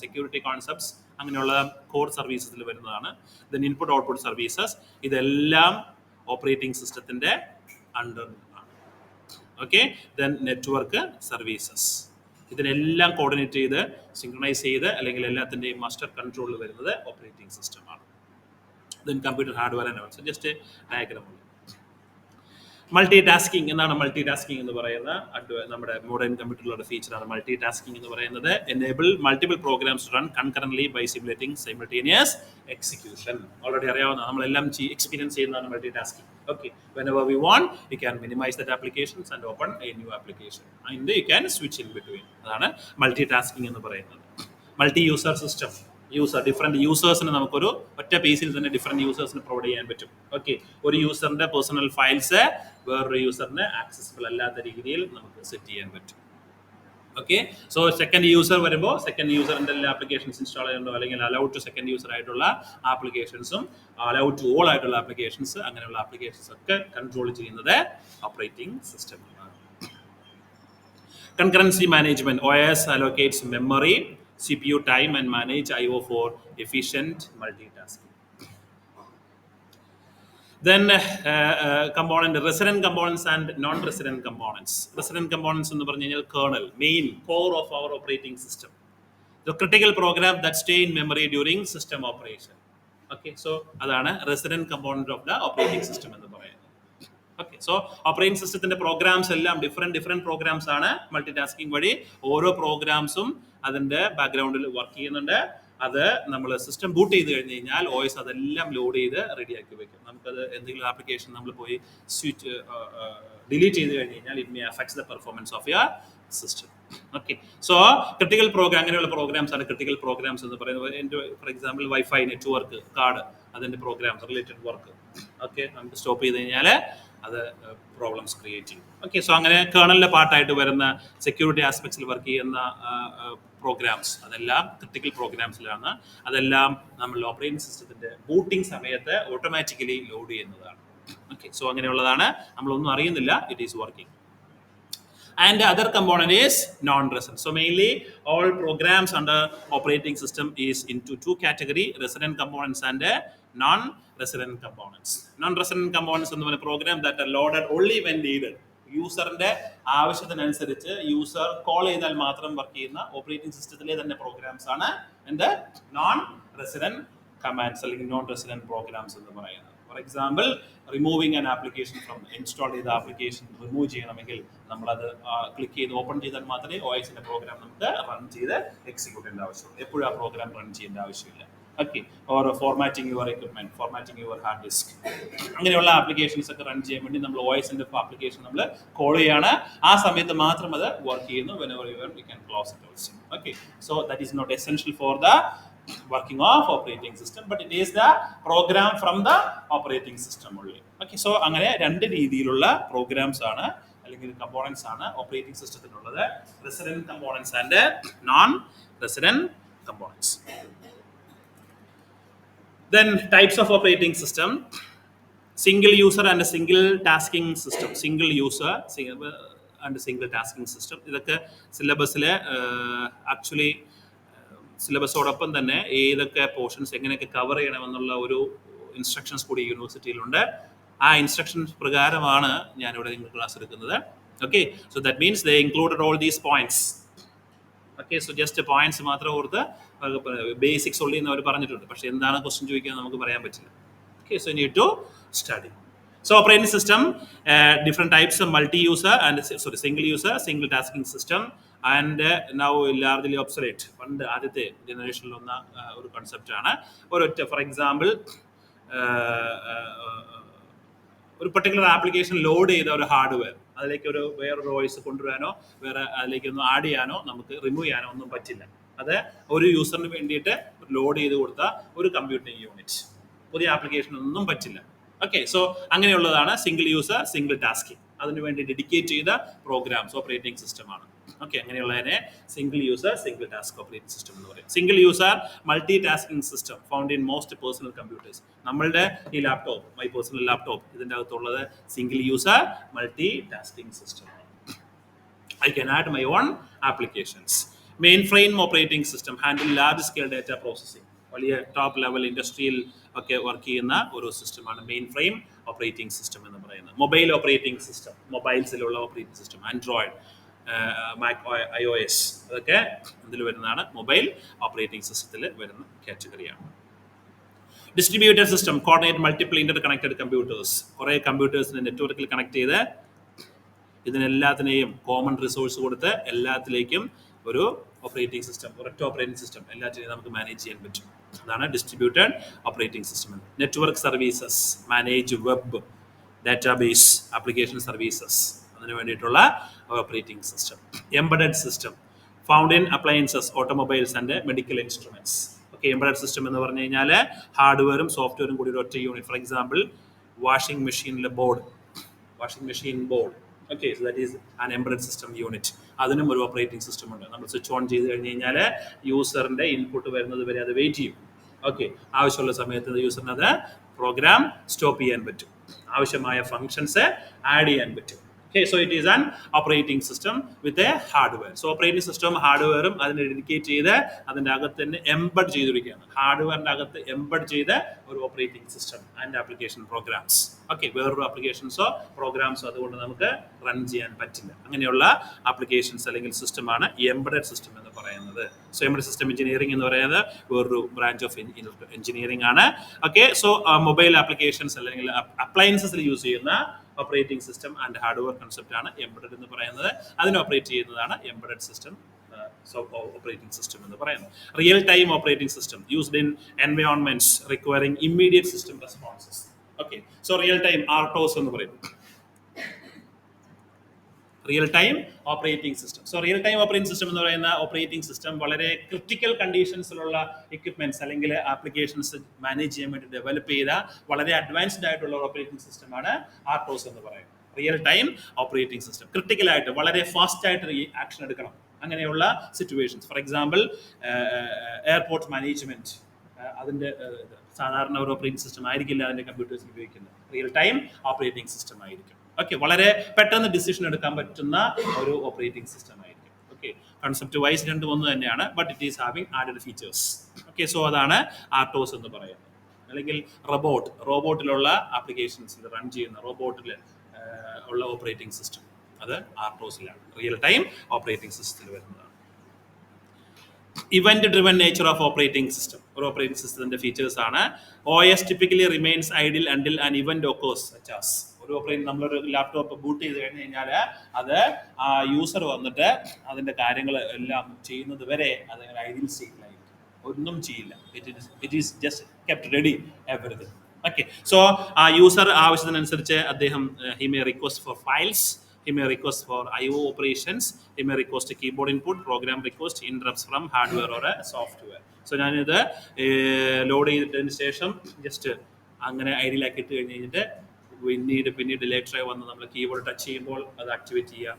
security concepts അങ്ങനെയുള്ള core സർവീസസിൽ വരുന്നതാണ്. Then input output services, ഇതെല്ലാം operating സിസ്റ്റത്തിൻ്റെ under ആണ്. Okay, then network services, ഇതിനെല്ലാം coordinate ചെയ്ത് synchronize ചെയ്ത് അല്ലെങ്കിൽ എല്ലാത്തിൻ്റെയും മാസ്റ്റർ കൺട്രോളിൽ വരുന്നത് ഓപ്പറേറ്റിംഗ് സിസ്റ്റമാണ്. Then computer hardware and also just diagram. Multi tasking എന്നാണ് മൾട്ടി ടാസ്കിങ് എന്ന് പറയുന്ന നമ്മുടെ മോഡേൺ കമ്പ്യൂട്ടറിലുള്ള ഫീച്ചറാണ് മൾട്ടി ടാസ്കിങ് എന്ന് പറയുന്നത്. Enable multiple programs run concurrently by simulating simultaneous execution. Already അറിയാവുന്ന നമ്മളെല്ലാം എക്സ്പീരിയൻസ് ചെയ്യുന്നതാണ് multi tasking. Okay, whenever we want, you can minimize that applications and open a new application. And you can switch in between. അതാണ് multi tasking എന്ന് പറയുന്നത്. Multi user system, different യൂസേഴ്സിന് നമുക്കൊരു ഒറ്റ പേസിൽ തന്നെ different യൂസേഴ്സിന് provide ചെയ്യാൻ പറ്റും. Okay, ഒരു യൂസറിൻ്റെ personal files വേറൊരു യൂസറിന് ആക്സസിബിൾ അല്ലാത്ത രീതിയിൽ നമുക്ക് സെറ്റ് ചെയ്യാൻ പറ്റും. ഓക്കെ, സോ സെക്കൻഡ് യൂസർ വരുമ്പോൾ സെക്കൻഡ് യൂസറിൻ്റെ എല്ലാ ആപ്ലിക്കേഷൻസ് ഇൻസ്റ്റാൾ ചെയ്യുന്നുണ്ടോ, അല്ലെങ്കിൽ അലൗഡ് ടു സെക്കൻഡ് യൂസർ ആയിട്ടുള്ള ആപ്ലിക്കേഷൻസും അലൗഡ് ടു ഓൾ ആയിട്ടുള്ള ആപ്ലിക്കേഷൻസ്, അങ്ങനെയുള്ള ആപ്ലിക്കേഷൻസ് ഒക്കെ കൺട്രോൾ ചെയ്യുന്നത് ഓപ്പറേറ്റിംഗ് സിസ്റ്റമാണ്. Concurrency management, OS allocates memory, CPU time and manage IO for efficient multitasking. Then component, resident components and non-resident components. Resident components എന്ന് പറഞ്ഞു കഴിഞ്ഞാൽ kernel, main core of our operating system, the critical program that stay in memory during system operation. Okay, so അതാണ് resident component of the operating system എന്ന് പറയുന്നത്. Okay, so operating systemത്തിന്റെ programmes എല്ലാം different programmes ആണ്. Multi tasking വഴി ഓരോ പ്രോഗ്രാംസും അതിന്റെ ബാക്ക്ഗ്രൗണ്ടിൽ work ചെയ്യുന്നുണ്ട്. അത് നമ്മൾ സിസ്റ്റം ബൂട്ട് ചെയ്ത് കഴിഞ്ഞ് കഴിഞ്ഞാൽ OS അതെല്ലാം ലോഡ് ചെയ്ത് റെഡിയാക്കി വെക്കും. നമുക്കത് എന്തെങ്കിലും ആപ്ലിക്കേഷൻ നമ്മൾ പോയി സ്വിച്ച് ഡിലീറ്റ് ചെയ്ത് കഴിഞ്ഞ് കഴിഞ്ഞാൽ it may affects the performance of your system. Okay, so critical program, അങ്ങനെയുള്ള പ്രോഗ്രാംസ് ആണ് ക്രിട്ടിക്കൽ പ്രോഗ്രാംസ് എന്ന് പറയുന്നത്. എൻ്റെ for example wifi network card, അതിൻ്റെ പ്രോഗ്രാംസ് റിലേറ്റഡ് വർക്ക് ഓക്കെ നമുക്ക് സ്റ്റോപ്പ് ചെയ്ത് കഴിഞ്ഞാൽ അത് പ്രോബ്ലംസ് ക്രിയേറ്റ് ചെയ്യും. ഓക്കെ, സോ അങ്ങനെ കേർണലിൻ്റെ പാർട്ടായിട്ട് വരുന്ന സെക്യൂരിറ്റി ആസ്പെക്ട്സിൽ വർക്ക് ചെയ്യുന്ന പ്രോഗ്രാംസ് അതെല്ലാം ക്രിട്ടിക്കൽ പ്രോഗ്രാംസിലാണ്. അതെല്ലാം നമ്മൾ ഓപ്പറേറ്റിംഗ് സിസ്റ്റത്തിൻ്റെ ബൂട്ടിംഗ് സമയത്ത് ഓട്ടോമാറ്റിക്കലി ലോഡ് ചെയ്യുന്നതാണ്. ഓക്കെ, സോ അങ്ങനെയുള്ളതാണ്, നമ്മളൊന്നും അറിയുന്നില്ല, it is working. And the other component is non-resident. So mainly all programs under operating system is into two category: resident components and non-resident components. Non-resident components എന്ന് പറയുന്ന program that are loaded only when needed. യൂസറിന്റെ ആവശ്യത്തിനനുസരിച്ച് user call ചെയ്താൽ മാത്രം work ചെയ്യുന്ന operating സിസ്റ്റത്തിലെ തന്നെ programs ആണ് എന്ത് നോൺ റെസിഡന്റ് കമാൻഡ്സ് അല്ലെങ്കിൽ നോൺ റെസിഡന്റ് പ്രോഗ്രാംസ് എന്ന് പറയുന്നത്. For example, removing an application from install ചെയ്ത ആപ്ലിക്കേഷൻ റിമൂവ് ചെയ്യണമെങ്കിൽ നമ്മളത് ക്ലിക്ക് ചെയ്ത് ഓപ്പൺ ചെയ്താൽ മാത്രമേ OSന്റെ പ്രോഗ്രാം നമുക്ക് റൺ ചെയ്ത് എക്സിക്യൂട്ട് ചെയ്യേണ്ട ആവശ്യമുള്ളൂ. എപ്പോഴും ആ പ്രോഗ്രാം റൺ ചെയ്യേണ്ട ആവശ്യമില്ല. Okay, or formatting your equipment, formatting your hard disk, അങ്ങനെയുള്ള ആപ്ലിക്കേഷൻസ് ഒക്കെ റൺ ചെയ്യാൻ വേണ്ടി നമ്മൾ OSന്റെ ആപ്ലിക്കേഷൻ നമ്മൾ കോൾ ചെയ്യാണ്. ആ സമയത്ത് മാത്രം അത് വർക്ക് ചെയ്യുന്നു. whenever you can close it also. Okay, so that is not essential for the working of operating system, but it is the program from the operating system only. Okay, so അങ്ങനെ രണ്ട് രീതിയിലുള്ള programmes ആണ് അല്ലെങ്കിൽ components ആണ് operating സിസ്റ്റത്തിനുള്ളത്: resident components and non resident components. Then types of operating system: single user and a single tasking system. Single user and single tasking system. ഇതൊക്കെ സിലബസിൽ actually സിലബസോടൊപ്പം തന്നെ ഏതൊക്കെ പോർഷൻസ് എങ്ങനെയൊക്കെ കവർ ചെയ്യണമെന്നുള്ള ഒരു ഇൻസ്ട്രക്ഷൻസ് കൂടി യൂണിവേഴ്സിറ്റിയിലുണ്ട്. ആ ഇൻസ്ട്രക്ഷൻസ് പ്രകാരമാണ് ഞാനിവിടെ നിങ്ങൾ ക്ലാസ് എടുക്കുന്നത്. Okay, so that means they included all these points. Okay, so just points മാത്രം ഓർത്ത് ബേസിക്സ് ഉള്ളി എന്ന് അവർ പറഞ്ഞിട്ടുണ്ട്. പക്ഷേ എന്താണ് ക്വസ്റ്റ്യൻ ചോദിക്കുക നമുക്ക് പറയാൻ പറ്റില്ല. Okay, so need to study. So operating system, different types of multi-user and single user, single tasking system, and now largely obsolete. പണ്ട് ആദ്യത്തെ ജനറേഷനിൽ വന്ന ഒരു കൺസെപ്റ്റ് ആണ്. ഒരൊറ്റ ഫോർ എക്സാമ്പിൾ ഒരു പെർട്ടിക്കുലർ ആപ്ലിക്കേഷൻ ലോഡ് ചെയ്ത ഒരു ഹാർഡ്വെയർ അതിലേക്ക് വേറൊരു വോയിസ് കൊണ്ടുവരാനോ വേറെ അതിലേക്ക് ഒന്ന് ആഡ് ചെയ്യാനോ നമുക്ക് റിമൂവ് ചെയ്യാനോ ഒന്നും പറ്റില്ല. അത് ഒരു യൂസറിന് വേണ്ടിയിട്ട് ലോഡ് ചെയ്ത് കൊടുത്ത ഒരു കമ്പ്യൂട്ടിംഗ് യൂണിറ്റ്, പുതിയ ആപ്ലിക്കേഷൻ ഒന്നും പറ്റില്ല. ഓക്കെ, സോ അങ്ങനെയുള്ളതാണ് സിംഗിൾ യൂസർ സിംഗിൾ ടാസ്കിങ്. അതിനുവേണ്ടി ഡെഡിക്കേറ്റ് ചെയ്ത പ്രോഗ്രാംസ് ഓപ്പറേറ്റിംഗ് സിസ്റ്റമാണ്. ഓക്കെ, അങ്ങനെയുള്ളതിനെ single user single task operating system എന്ന് പറയും. Single user multi tasking system found in most personal computers. നമ്മളുടെ ഈ ലാപ്ടോപ്പ്, മൈ പേഴ്സണൽ ലാപ്ടോപ്പ്, ഇതിൻ്റെ അകത്തുള്ളത് single user multi tasking system. I can add my own applications. Mainframe operating system handle large scale data processing. വലിയ top level ഇൻഡസ്ട്രിയിൽ ഒക്കെ work ചെയ്യുന്ന ഒരു സിസ്റ്റമാണ് മെയിൻ ഫ്രെയിം ഓപ്പറേറ്റിംഗ് സിസ്റ്റം എന്ന് പറയുന്നത്. മൊബൈൽ ഓപ്പറേറ്റിംഗ് സിസ്റ്റം, മൊബൈൽസിലുള്ള operating system, Android, Mac iOS, അതൊക്കെ ഇതിൽ വരുന്നതാണ്, മൊബൈൽ ഓപ്പറേറ്റിംഗ് സിസ്റ്റത്തിൽ വരുന്ന കാറ്റഗറിയാണ്. Distributed system coordinate multiple inter connected computers. കുറേ കമ്പ്യൂട്ടേഴ്സിനെ നെറ്റ്വർക്കിൽ കണക്ട് ചെയ്ത് ഇതിനെല്ലാത്തിനെയും കോമൺ റിസോഴ്സ് കൊടുത്ത് എല്ലാത്തിലേക്കും ഒരു ഓപ്പറേറ്റിംഗ് സിസ്റ്റം, ഒരൊറ്റ ഓപ്പറേറ്റിംഗ് സിസ്റ്റം എല്ലാത്തിനെയും നമുക്ക് മാനേജ് ചെയ്യാൻ പറ്റും. അതാണ് distributed operating system. Network services manage web, database, application services, അതിന് വേണ്ടിയിട്ടുള്ള operating system. Embedded system found in appliances, automobiles and medical instruments. Okay, embedded system എന്ന് പറഞ്ഞു കഴിഞ്ഞാൽ ഹാർഡ്വെയറും സോഫ്റ്റ്വെയറും കൂടി ഒരു ഒറ്റ യൂണിറ്റ്. ഫോർ എക്സാമ്പിൾ വാഷിംഗ് മെഷീനിലെ board, washing machine board. Okay, so that is an embedded system unit. അതിനും ഒരു ഓപ്പറേറ്റിംഗ് സിസ്റ്റം ഉണ്ട്. നമ്മൾ സ്വിച്ച് ഓൺ ചെയ്ത് കഴിഞ്ഞ് കഴിഞ്ഞാൽ യൂസറിൻ്റെ ഇൻപുട്ട് വരുന്നത് വരെ അത് വെയിറ്റ് ചെയ്യും. ഓക്കെ, ആവശ്യമുള്ള സമയത്ത് യൂസറിന് അത് പ്രോഗ്രാം സ്റ്റോപ്പ് ചെയ്യാൻ പറ്റും, ആവശ്യമായ ഫങ്ഷൻസ് ആഡ് ചെയ്യാൻ പറ്റും. Okay, so it is an operating system with a hardware. So operating system ഹാർഡ്വെയറും അതിനെ ഡെഡിക്കേറ്റ് ചെയ്ത് അതിൻ്റെ അകത്ത് തന്നെ എംബഡ് ചെയ്തിരിക്കുകയാണ്. ഹാർഡ്വെയറിൻ്റെ അകത്ത് എംബഡ് ചെയ്ത് ഒരു operating system and application programmes. Okay, വേറൊരു ആപ്ലിക്കേഷൻസോ പ്രോഗ്രാംസോ അതുകൊണ്ട് നമുക്ക് റൺ ചെയ്യാൻ പറ്റില്ല. അങ്ങനെയുള്ള ആപ്ലിക്കേഷൻസ് അല്ലെങ്കിൽ സിസ്റ്റമാണ് എംബഡഡ് സിസ്റ്റം എന്ന് പറയുന്നത്. സോ എംബഡഡ് സിസ്റ്റം എഞ്ചിനീയറിംഗ് എന്ന് പറയുന്നത് വേറൊരു ബ്രാഞ്ച് ഓഫ് എഞ്ചിനീയറിംഗ് ആണ്. ഓക്കെ, സോ മൊബൈൽ ആപ്ലിക്കേഷൻസ് അല്ലെങ്കിൽ അപ്ലയൻസസിൽ യൂസ് ചെയ്യുന്ന operating system and hardware concept ആണ് എംബഡഡ് എന്ന് പറയുന്നത്. അതിന് ഓപ്പറേറ്റ് ചെയ്യുന്നതാണ് എംബഡഡ് സിസ്റ്റം ഓപ്പറേറ്റിംഗ് സിസ്റ്റം എന്ന് പറയുന്നത്. Real time operating system used in environments requiring immediate system responses. Okay, so real time RTOS എന്ന് പറയും, real time operating system. So real time operating system എന്ന് പറയുന്ന ഓപ്പറേറ്റിംഗ് സിസ്റ്റം വളരെ critical കണ്ടീഷൻസിലുള്ള equipments അല്ലെങ്കിൽ applications manage ചെയ്യാൻ വേണ്ടി develop ചെയ്ത വളരെ അഡ്വാൻസ്ഡ് ആയിട്ടുള്ള ഓപ്പറേറ്റിംഗ് സിസ്റ്റമാണ് ആർടോസ് എന്ന് പറയുന്നത്. റിയൽ ടൈം ഓപ്പറേറ്റിംഗ് സിസ്റ്റം ക്രിട്ടിക്കലായിട്ട് വളരെ ഫാസ്റ്റ് ആയിട്ട് ആക്ഷൻ എടുക്കണം അങ്ങനെയുള്ള situations. For example airport management, അതിൻ്റെ സാധാരണ ഒരു ഓപ്പറേറ്റിംഗ് സിസ്റ്റം ആയിരിക്കില്ല അതിൻ്റെ കമ്പ്യൂട്ടേഴ്സിൽ ഉപയോഗിക്കുന്നത്, റിയൽ ടൈം ഓപ്പറേറ്റിംഗ് സിസ്റ്റം ആയിരിക്കും. ഓക്കെ, വളരെ പെട്ടെന്ന് ഡിസിഷൻ എടുക്കാൻ പറ്റുന്ന ഒരു ഓപ്പറേറ്റിംഗ് സിസ്റ്റം ആയിരിക്കും. ഓക്കെ, കൺസെപ്റ്റ് വൈസ് രണ്ടും ഒന്ന് തന്നെയാണ്, but it is having added features. Okay, so അതാണ് ആർടോസ് എന്ന് പറയുന്നത്. അല്ലെങ്കിൽ റോബോട്ടിലുള്ള ആപ്ലിക്കേഷൻസിൽ റൺ ചെയ്യുന്ന റോബോട്ടിൽ ഉള്ള ഓപ്പറേറ്റിംഗ് സിസ്റ്റം അത് ആർടോസിലാണ്, റിയൽ ടൈം ഓപ്പറേറ്റിംഗ് സിസ്റ്റത്തിൽ വരുന്നതാണ്. Event driven nature of operating system ഒരു ഓപ്പറേറ്റിംഗ് സിസ്റ്റത്തിന്റെ ഫീച്ചേഴ്സ് ആണ്. OS typically remains idle until an event occurs, such as ഒരു ഓപ്പറേറ്റിംഗ് നമ്മളൊരു ലാപ്ടോപ്പ് ബൂട്ട് ചെയ്ത് കഴിഞ്ഞ് കഴിഞ്ഞാൽ അത് ആ യൂസർ വന്നിട്ട് അതിൻ്റെ കാര്യങ്ങൾ എല്ലാം ചെയ്യുന്നത് വരെ അത് ഐഡിയൽ സ്റ്റേറ്റിലായിരിക്കും, ഒന്നും ചെയ്യില്ല. It is just kept ready everything. Okay, so ആ യൂസർ ആവശ്യത്തിനനുസരിച്ച് അദ്ദേഹം he may request for files, he may request for IO operations, he may request a keyboard input, program request, interrupts from hardware or a software. So ഞാനിത് load ചെയ്തിട്ടതിന് ശേഷം just അങ്ങനെ ഐഡിയലാക്കി ഇട്ട് കഴിഞ്ഞിട്ട് പിന്നീട് ലേറ്ററായി വന്ന് നമ്മൾ കീബോർഡ് ടച്ച് ചെയ്യുമ്പോൾ അത് ആക്ടിവേറ്റ് ചെയ്യുക,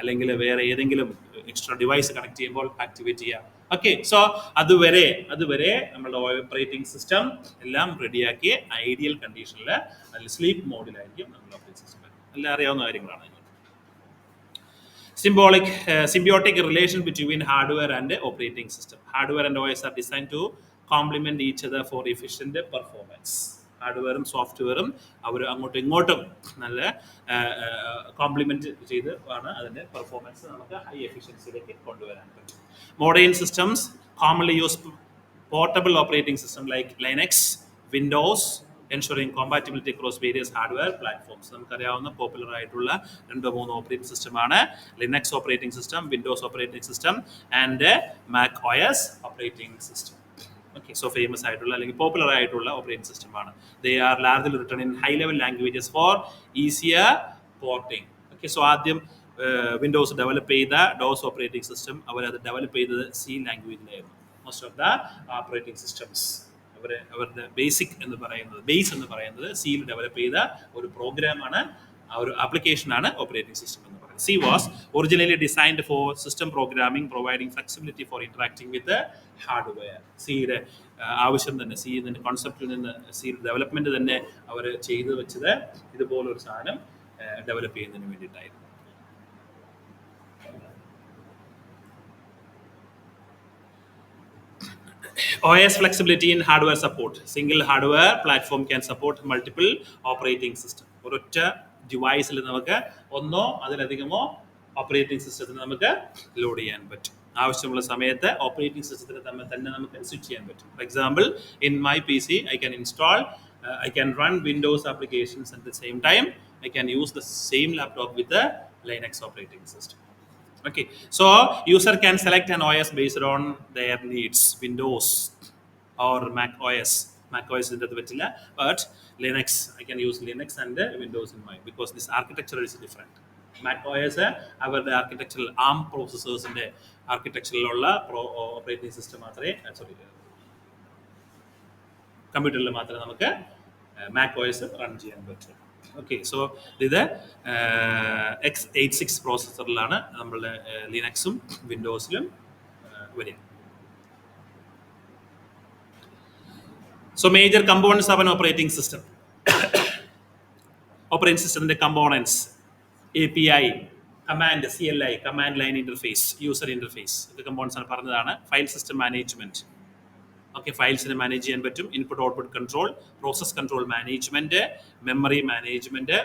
അല്ലെങ്കിൽ വേറെ ഏതെങ്കിലും എക്സ്ട്രാ ഡിവൈസ് കണക്ട് ചെയ്യുമ്പോൾ ആക്ടിവേറ്റ് ചെയ്യുക. ഓക്കെ, സോ അതുവരെ നമ്മളുടെ ഓപ്പറേറ്റിംഗ് സിസ്റ്റം എല്ലാം റെഡിയാക്കി ഐഡിയൽ കണ്ടീഷനിൽ അല്ലെങ്കിൽ സ്ലീപ്പ് മോഡിലായിരിക്കും നമ്മുടെ ഓപ്പറേറ്റിംഗ് സിസ്റ്റം. എല്ലാം അറിയാവുന്ന കാര്യങ്ങളാണ്. Symbiotic relation between hardware and operating system. Hardware and OS are designed to complement each other for efficient performance. ഹാർഡ്വെയറും സോഫ്റ്റ്വെയറും അവർ അങ്ങോട്ടും ഇങ്ങോട്ടും നല്ല കോംപ്ലിമെന്റ് ചെയ്ത് ആണ് അതിൻ്റെ പെർഫോമൻസ് നമുക്ക് ഹൈ എഫിഷ്യൻസിയിലേക്ക് കൊണ്ടുവരാൻ പറ്റും. Modern systems commonly use portable operating system like Linux, Windows, ensuring compatibility across various hardware platforms. നമുക്കറിയാവുന്ന പോപ്പുലർ ആയിട്ടുള്ള 2-3 ഓപ്പറേറ്റിംഗ് സിസ്റ്റമാണ് Linux operating system, Windows operating system and Mac OS operating system. Okay, so famous ആയിട്ടുള്ള അല്ലെങ്കിൽ popular ആയിട്ടുള്ള operating സിസ്റ്റമാണ്. They are largely written in high level languages for easier porting. Okay, so ആദ്യം Windows develop ചെയ്ത DOS operating system അവരത് develop ചെയ്തത് C ലാംഗ്വേജിലായിരുന്നു. Most of the operating systems അവരുടെ base എന്ന് പറയുന്നത് സിയിൽ ഡെവലപ്പ് ചെയ്ത ഒരു പ്രോഗ്രാമാണ്, ആ ഒരു ആപ്ലിക്കേഷനാണ് ഓപ്പറേറ്റിംഗ് സിസ്റ്റം എന്ന് പറയുന്നത്. C was originally designed for system programming, providing flexibility for interacting with the hardware. സിയുടെ ആവശ്യം തന്നെ, സിന്റെ കോൺസെപ്റ്റിൽ നിന്ന്, സി ഡെവലപ്മെന്റ് തന്നെ അവർ ചെയ്തു വെച്ചത് ഇതുപോലൊരു സാധനം ഡെവലപ്പ് ചെയ്യുന്നതിന് വേണ്ടിയിട്ടായിരുന്നു. OS flexibility in hardware support. Single hardware platform can support multiple operating system. ഒരൊറ്റ ഡിവൈസിൽ നമുക്ക് ഒന്നോ അതിലധികമോ ഓപ്പറേറ്റിംഗ് സിസ്റ്റത്തിന് നമുക്ക് ലോഡ് ചെയ്യാൻ പറ്റും. ആവശ്യമുള്ള സമയത്ത് ഓപ്പറേറ്റിംഗ് സിസ്റ്റത്തിന് തന്നെ നമുക്ക് സ്വിച്ച് ചെയ്യാൻ പറ്റും. For example, in my PC I can install, I can run Windows applications at the same time. I can use the same laptop with the Linux operating system. Okay, so user can select an OS based on their needs, Windows or Mac OS. Mac OS is the but Linux, I can use Linux and Windows in mind because this architecture is different. Mac OS അവരുടെ architectural ARM processors-ന്റെ architectural operating system മാത്രമേ കമ്പ്യൂട്ടറിൽ മാത്രമേ നമുക്ക് Mac OS run ചെയ്യാൻ പറ്റും. Okay, so ഇത് x86 പ്രോസസ്സറിലാണ് നമ്മളുടെ ലിനക്സും വിൻഡോസിലും വരിക. So major components of an operating system. Operating സിസ്റ്റത്തിന്റെ components: API, command, CLI, command line interface, user interface, ഇത് കമ്പോണൻസ് ആണ് പറഞ്ഞതാണ്. ഫയൽ സിസ്റ്റം മാനേജ്മെന്റ്, ഓക്കെ, ഫയൽസിനെ മാനേജ് ചെയ്യാൻ പറ്റും. Input output control, process control management, memory management,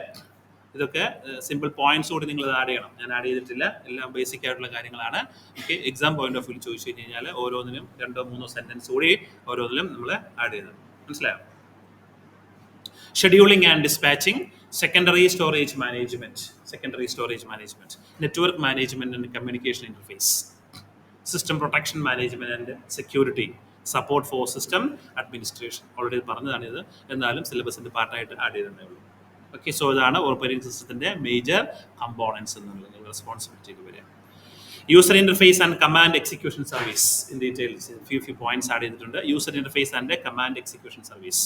ഇതൊക്കെ simple points കൂടി നിങ്ങൾ ആഡ് ചെയ്യണം. ഞാൻ ആഡ് ചെയ്തിട്ടില്ല, എല്ലാം ബേസിക് ആയിട്ടുള്ള കാര്യങ്ങളാണ്. Okay, exam point of view ചോദിച്ചു കഴിഞ്ഞാൽ ഓരോന്നിനും 2-3 സെന്റൻസ് കൂടി ഓരോന്നിലും നമ്മൾ ആഡ് ചെയ്തത്. മനസ്സിലായോ? Scheduling and dispatching, secondary storage management, network management and communication interface, system protection management and security, support for system administration. Already പറഞ്ഞതാണിത്, എന്നാലും സിലബസിന്റെ പാർട്ടായിട്ട് ആഡ് ചെയ്തേ ഉള്ളൂ. ഓക്കെ, സോ ഇതാണ് ഓപ്പറേറ്റിംഗ് സിസ്റ്റത്തിന്റെ മേജർ കമ്പോണൻസ് എന്നുള്ളത് റെസ്പോൺസിബിലിറ്റി വരിക. User interface and command execution service. In details few points add ചെയ്തിട്ടുണ്ട്. User interface and command execution service.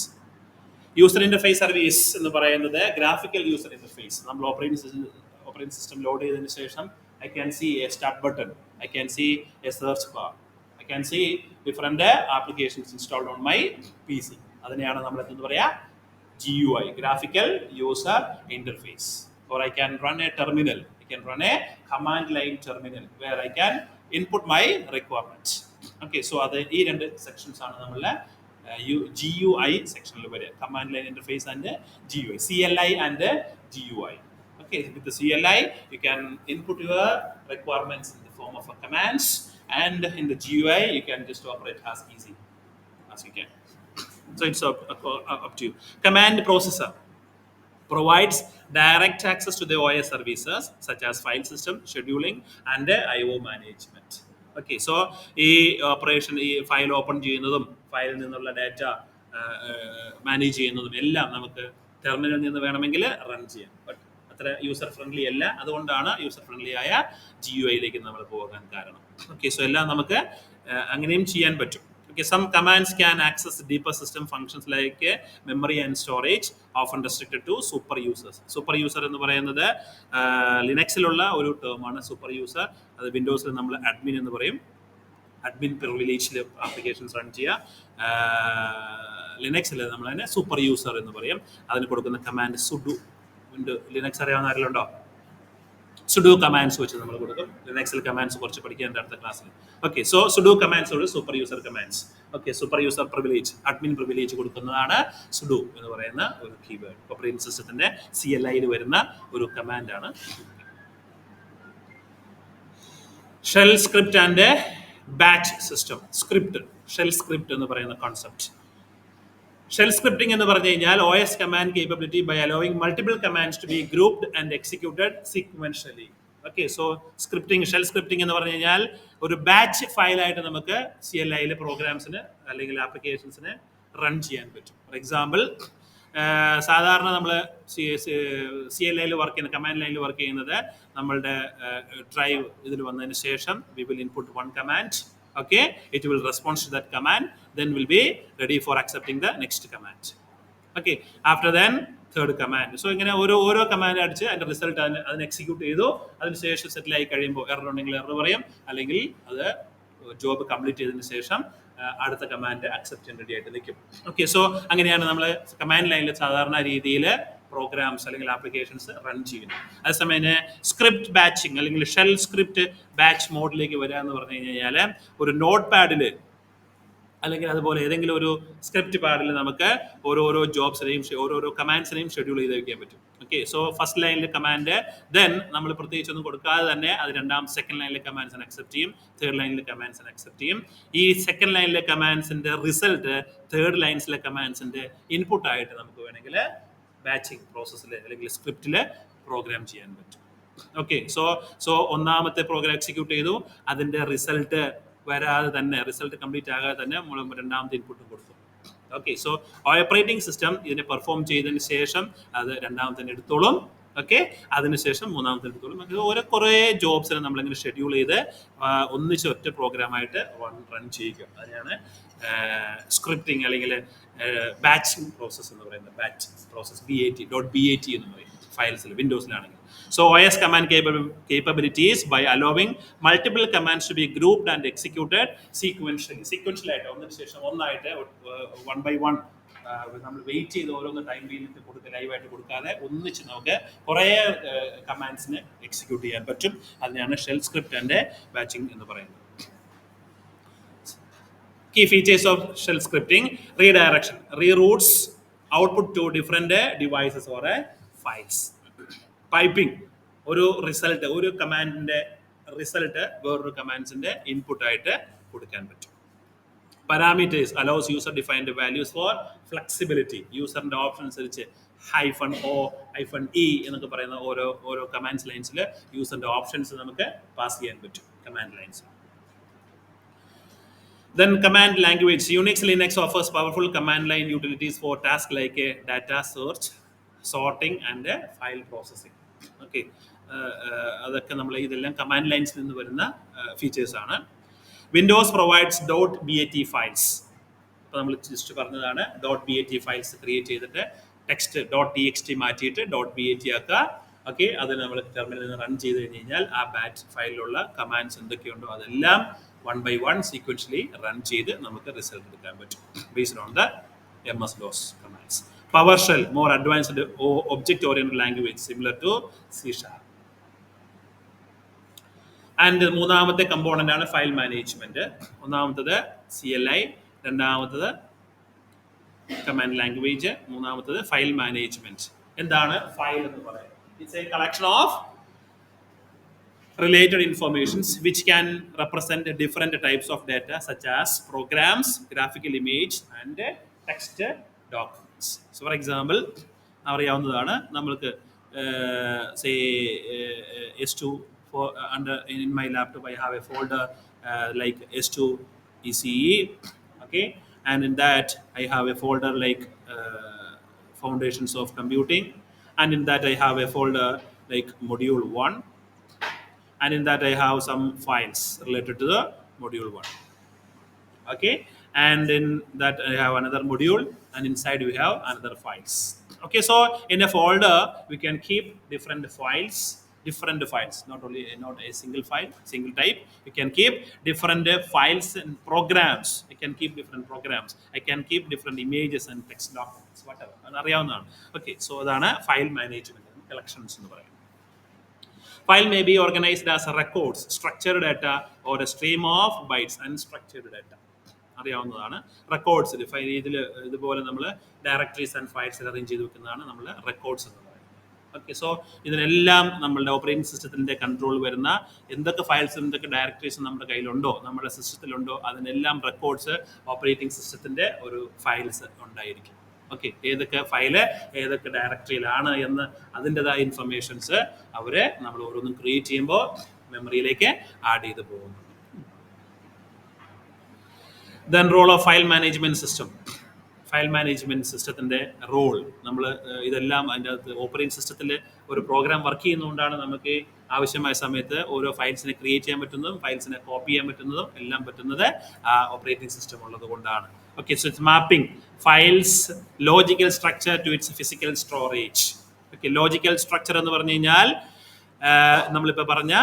User interface service എന്ന് പറയുന്നത് ഗ്രാഫിക്കൽ യൂസർ ഇന്റർഫേസ്. നമ്മൾ ഓപ്പറേറ്റിംഗ് സിസ്റ്റം ലോഡ് ചെയ്തതിന് ശേഷം I can see a start button, I can see a search bar, I can see different applications installed on my PC. അതിനെയാണ് നമ്മൾ എന്തെന്ന് പറയാ, GUI, graphical user interface. Or I can run a terminal, I can run a command line terminal where I can input my requirements. Okay, so അത് ഈ രണ്ട് sections ആണ് നമ്മളുടെ GUI സെക്ഷനിൽ വരിക. Command line interface and GUI, CLI and GUI. Okay, with the CLI you can input your requirements in the form of a commands, and in the GUI you can just operate as easy as you can. So it's up to you. Command processor provides direct access to the OS services such as file system, scheduling and IO management. Okay, so ഈ operation, ഈ file open ചെയ്യുന്നതും ഫയലിൽ നിന്നുള്ള data manage ചെയ്യുന്നതും എല്ലാം നമുക്ക് ടെർമിനലിൽ നിന്ന് വേണമെങ്കിൽ റൺ ചെയ്യാം. ബട്ട് അത്ര യൂസർ ഫ്രണ്ട്ലി അല്ല, അതുകൊണ്ടാണ് യൂസർ ഫ്രണ്ട്ലി ആയ GUI-ലേക്ക് നമ്മൾ പോകാൻ കാരണം. ഓക്കെ, സോ എല്ലാം നമുക്ക് അങ്ങനെയും ചെയ്യാൻ പറ്റും. Okay, some commands can access deeper system functions like memory and storage, often restricted to super users. Super user എന്ന് പറയുന്നത് ലിനക്സിലുള്ള ഒരു ടേമാണ് സൂപ്പർ യൂസർ. അത് വിൻഡോസിൽ നമ്മൾ അഡ്മിൻ എന്ന് പറയും. അഡ്മിൻ പ്രിവിലേജിൽ ആപ്ലിക്കേഷൻസ് റൺ ചെയ്യുക. ലിനക്സിൽ നമ്മൾ അതിനെ സൂപ്പർ യൂസർ എന്ന് പറയും. അതിന് കൊടുക്കുന്ന കമാൻഡ് സുഡു. ലിനക്സ് അറിയാവുന്ന ആരെങ്കിലും ഉണ്ടോ? സുഡു കമാൻഡ്സ് വെച്ച് നമ്മൾ കൊടുക്കും. ലിനക്സിൽ കമാൻഡ്സ് കുറച്ച് പഠിക്കാൻ അടുത്ത ക്ലാസ്സിൽ. ഓക്കെ, സോ സുഡു കമാൻഡ്സ് ഒരു super user commands. Okay, super user privilege, admin privilege കൊടുക്കുന്നതാണ് സുഡു എന്ന് പറയുന്ന ഒരു കീവേഡ്. ഓപ്പറേറ്റിംഗ് സിസ്റ്റത്തിന്റെ CLI-യിൽ വരുന്ന ഒരു കമാൻഡാണ്. Shell script and batch system. Script, shell script എന്ന് പറയുന്ന കോൺസെപ്റ്റ്. ഷെൽ സ്ക്രിപ്റ്റിംഗ് എന്ന് പറഞ്ഞു കഴിഞ്ഞാൽ OS command capability by allowing multiple commands to be grouped and executed sequentially. Okay, so scripting, shell scripting എന്ന് പറഞ്ഞു കഴിഞ്ഞാൽ ഒരു ബാച്ച് ഫയലായിട്ട് നമുക്ക് CLI-യിലെ പ്രോഗ്രാംസിന് അല്ലെങ്കിൽ ആപ്ലിക്കേഷൻസിന് റൺ ചെയ്യാൻ പറ്റും. ഫോർ എക്സാമ്പിൾ, സാധാരണ നമ്മൾ CLI-യിൽ വർക്ക് ചെയ്യുന്ന, കമാൻഡ് ലൈനിൽ വർക്ക് ചെയ്യുന്നത് നമ്മളുടെ ഡ്രൈവ് ഇതിൽ വന്നതിന് ശേഷം we will input one command. Okay, it will respond to that command, then will be ready for accepting the next command. Okay, after then third command. So ഇങ്ങനെ ഓരോ command അടിച്ച് അതിന്റെ റിസൾട്ട് അതിന് എക്സിക്യൂട്ട് ചെയ്തു. അതിനുശേഷം സെറ്റിൽ ആയി കഴിയുമ്പോൾ എറർ ഉണ്ടെങ്കിൽ എറർ പറയും, അല്ലെങ്കിൽ അത് ജോബ് കംപ്ലീറ്റ് ചെയ്തതിന് ശേഷം അടുത്ത കമാൻഡ് അക്സെപ്റ്റ് ചെയ്യാൻ റെഡി ആയിട്ട് നിൽക്കും. ഓക്കെ, സോ അങ്ങനെയാണ് നമ്മൾ കമാൻഡ് ലൈനിൽ സാധാരണ രീതിയിൽ പ്രോഗ്രാംസ് അല്ലെങ്കിൽ ആപ്ലിക്കേഷൻസ് റൺ ചെയ്യുന്നു. അതേസമയം സ്ക്രിപ്റ്റ് ബാച്ചിങ് അല്ലെങ്കിൽ ഷെൽ സ്ക്രിപ്റ്റ് ബാച്ച് മോഡിലേക്ക് വരിക എന്ന് പറഞ്ഞു കഴിഞ്ഞാൽ ഒരു നോട്ട് പാഡിൽ അല്ലെങ്കിൽ അതുപോലെ ഏതെങ്കിലും ഒരു സ്ക്രിപ്റ്റ് പാഡിൽ നമുക്ക് ഓരോരോ ജോബ്സിനെയും ഓരോരോ കമാൻഡ്സിനെയും ഷെഡ്യൂൾ ചെയ്ത് വയ്ക്കാൻ പറ്റും. ഓക്കെ, സോ ഫസ്റ്റ് ലൈനിൽ കമാൻഡ്, ദെൻ നമ്മൾ പ്രത്യേകിച്ചൊന്നും കൊടുക്കാതെ തന്നെ അത് സെക്കൻഡ് ലൈനിലെ കമാൻഡ്സിനെ അക്സെപ്റ്റ് ചെയ്യും, തേർഡ് ലൈനിലെ കമാൻഡ്സിനെ അക്സെപ്റ്റ് ചെയ്യും. ഈ സെക്കൻഡ് ലൈനിലെ കമാൻഡ്സിന്റെ റിസൾട്ട് തേർഡ് ലൈൻസിലെ കമാൻഡ്സിന്റെ ഇൻപുട്ട് ആയിട്ട് നമുക്ക് വേണമെങ്കിൽ ബാച്ചിങ് പ്രോസസ്സിൽ അല്ലെങ്കിൽ സ്ക്രിപ്റ്റിൽ പ്രോഗ്രാം ചെയ്യാൻ പറ്റും. ഓക്കെ, സോ ഒന്നാമത്തെ പ്രോഗ്രാം എക്സിക്യൂട്ട് ചെയ്തു, അതിന്റെ റിസൾട്ട് വരാതെ തന്നെ, റിസൾട്ട് കംപ്ലീറ്റ് ആകാതെ തന്നെ നമ്മൾ രണ്ടാമത്തെ ഇൻപുട്ടും കൊടുക്കും. ഓക്കെ, സോ ഓപ്പറേറ്റിംഗ് സിസ്റ്റം ഇതിനെ പെർഫോം ചെയ്തതിന് ശേഷം അത് രണ്ടാമത്തെ എടുത്തോളും. ഓക്കെ, അതിനുശേഷം മൂന്നാമത്തെ എടുത്തോളും. അങ്ങനെ കുറേ ജോബ്സിനെ നമ്മളിങ്ങനെ ഷെഡ്യൂൾ ചെയ്ത് ഒന്നിച്ച് ഒറ്റ പ്രോഗ്രാമായിട്ട് റൺ ചെയ്യുക. അതിനാണ് സ്ക്രിപ്റ്റിംഗ് അല്ലെങ്കിൽ ബാച്ചിങ് പ്രോസസ്സ് എന്ന് പറയുന്നത്. ബാച്ച് പ്രോസസ് .bat എന്ന് പറയും ഫയൽസിൽ, വിൻഡോസിലാണെങ്കിൽ. So OS command capabilities by allowing multiple commands to be grouped and executed sequentially ആയിട്ട് ഒന്നിന് ശേഷം ഒന്നായിട്ട് one by one നമ്മൾ വെയിറ്റ് ചെയ്ത് ഓരോന്ന് ടൈം പീരിയഡ് കൊടുക്കുക, ലൈവായിട്ട് കൊടുക്കാതെ ഒന്നിച്ച് നമുക്ക് കുറേ കമാൻഡ്സിന് എക്സിക്യൂട്ട് ചെയ്യാൻ പറ്റും. അതിനാണ് ഷെൽ സ്ക്രിപ്റ്റ് ആൻഡ് ബാച്ചിങ് എന്ന് പറയുന്നത്. Key features of shell scripting: redirection, reroutes output to different devices or files. Piping, ഒരു റിസൾട്ട്, ഒരു കമാൻഡിന്റെ റിസൾട്ട് വേറൊരു കമാൻഡ്സിന്റെ ഇൻപുട്ട് ആയിട്ട് കൊടുക്കാൻ പറ്റും. Parameters allows user defined values for flexibility. യൂസറിന്റെ ഓപ്ഷൻ അനുസരിച്ച് -o, -e എന്നൊക്കെ പറയുന്ന ഓരോ കമാൻഡ്സ് ലൈൻസിൽ യൂസറിന്റെ ഓപ്ഷൻസ് നമുക്ക് പാസ് ചെയ്യാൻ പറ്റും കമാൻഡ് ലൈൻസിൽ. Then command language. Unix Linux offers powerful command line utilities for tasks like data search, sorting and file processing. Okay, അതൊക്കെ നമ്മൾ ഇതെല്ലാം കമാൻഡ് ലൈൻസിൽ നിന്ന് വരുന്ന ഫീച്ചേഴ്സ് ആണ്. Windows provides .bat files. ഇപ്പോൾ നമ്മൾ ജസ്റ്റ് പറഞ്ഞതാണ്, .bat ഫയൽസ് ക്രിയേറ്റ് ചെയ്തിട്ട് ടെക്സ്റ്റ് .txt മാറ്റിയിട്ട് .bat ആക്കുക. ഓക്കെ, അത് നമ്മൾ ടെർമിനലിൽ നിന്ന് റൺ ചെയ്ത് കഴിഞ്ഞ് കഴിഞ്ഞാൽ ആ ബാച്ച് ഫയലിലുള്ള കമാൻഡ്സ് എന്തൊക്കെയുണ്ടോ അതെല്ലാം one by one sequentially run ചെയ്ത് നമുക്ക് റിസൾട്ട് എടുക്കാൻ പറ്റും based on the MS-DOS commands. PowerShell, more advanced object-oriented language similar to C#. And മൂന്നാമത്തെ കമ്പോണന്റ് ആണ് ഫയൽ മാനേജ്മെന്റ്. ഒന്നാമത്തത് CLI, രണ്ടാമത്തത് കമാൻഡ് ലാംഗ്വേജ്, മൂന്നാമത്തത് ഫയൽ മാനേജ്മെന്റ്. എന്താണ് ഫയൽ എന്ന് പറയുന്നത്? It's a collection of related informations which can represent different types of data such as programs, graphical image and text documents. So for example, അറിയാവുന്നതാണ് നമ്മൾക്ക് say S2 for under in my laptop I have a folder like S2 ECE, okay, and in that I have a folder like foundations of computing, and in that I have a folder like module 1, and in that I have some files related to the module 1. Okay, and in that I have another module, and inside we have another files. Okay, so in a folder we can keep different files, not a single file, single type. You can keep different files and programs. You can keep different programs. I can keep different images and text documents, whatever. അറിയാവുന്നതാണ്. Okay, so അതാണ് file management, collections എന്ന് പറയുന്നത്. File may be organized as records, structured data, or a stream of bytes, unstructured data. അറിയാവുന്നതാണ്. Records file ഇതുപോലെ നമ്മൾ directories and files arrange ചെയ്ത് വെക്കുന്നതാണ് നമ്മൾ റെക്കോർഡ്സ് എന്ന് പറയുന്നത്. ഓക്കെ, സോ ഇതിനെല്ലാം നമ്മളുടെ ഓപ്പറേറ്റിംഗ് സിസ്റ്റത്തിൻ്റെ കൺട്രോൾ വരുന്ന എന്തൊക്കെ ഫയൽസും എന്തൊക്കെ ഡയറക്ടറീസും നമ്മുടെ കയ്യിലുണ്ടോ, നമ്മുടെ സിസ്റ്റത്തിലുണ്ടോ, അതിനെല്ലാം റെക്കോർഡ്സ് ഓപ്പറേറ്റിംഗ് സിസ്റ്റത്തിൻ്റെ ഒരു ഫയൽസ് ഉണ്ടായിരിക്കും. ഓക്കെ, ഏതൊക്കെ ഫയല് ഏതൊക്കെ ഡയറക്ടറിയിലാണ് എന്ന് അതിൻ്റെതായ ഇൻഫർമേഷൻസ് അവരെ നമ്മൾ ഓരോന്നും ക്രിയേറ്റ് ചെയ്യുമ്പോൾ മെമ്മറിയിലേക്ക് ആഡ് ചെയ്ത് പോകുന്നു. Then role of file management system. File management സിസ്റ്റത്തിൻ്റെ റോൾ. നമ്മൾ ഇതെല്ലാം അതിൻ്റെ അകത്ത് ഓപ്പറേറ്റിംഗ് സിസ്റ്റത്തിൽ ഒരു പ്രോഗ്രാം വർക്ക് ചെയ്യുന്നതുകൊണ്ടാണ് നമുക്ക് ആവശ്യമായ സമയത്ത് ഓരോ ഫയൽസിനെ ക്രിയേറ്റ് ചെയ്യാൻ പറ്റുന്നതും ഫയൽസിനെ കോപ്പി ചെയ്യാൻ പറ്റുന്നതും എല്ലാം പറ്റുന്നത് ആ ഓപ്പറേറ്റിംഗ് സിസ്റ്റം ഉള്ളത് കൊണ്ടാണ്. Okay, so its mapping files logical structure to its physical storage. Okay, logical structure എന്ന് പറഞ്ഞു കഴിഞ്ഞാൽ നമ്മളിപ്പോൾ പറഞ്ഞ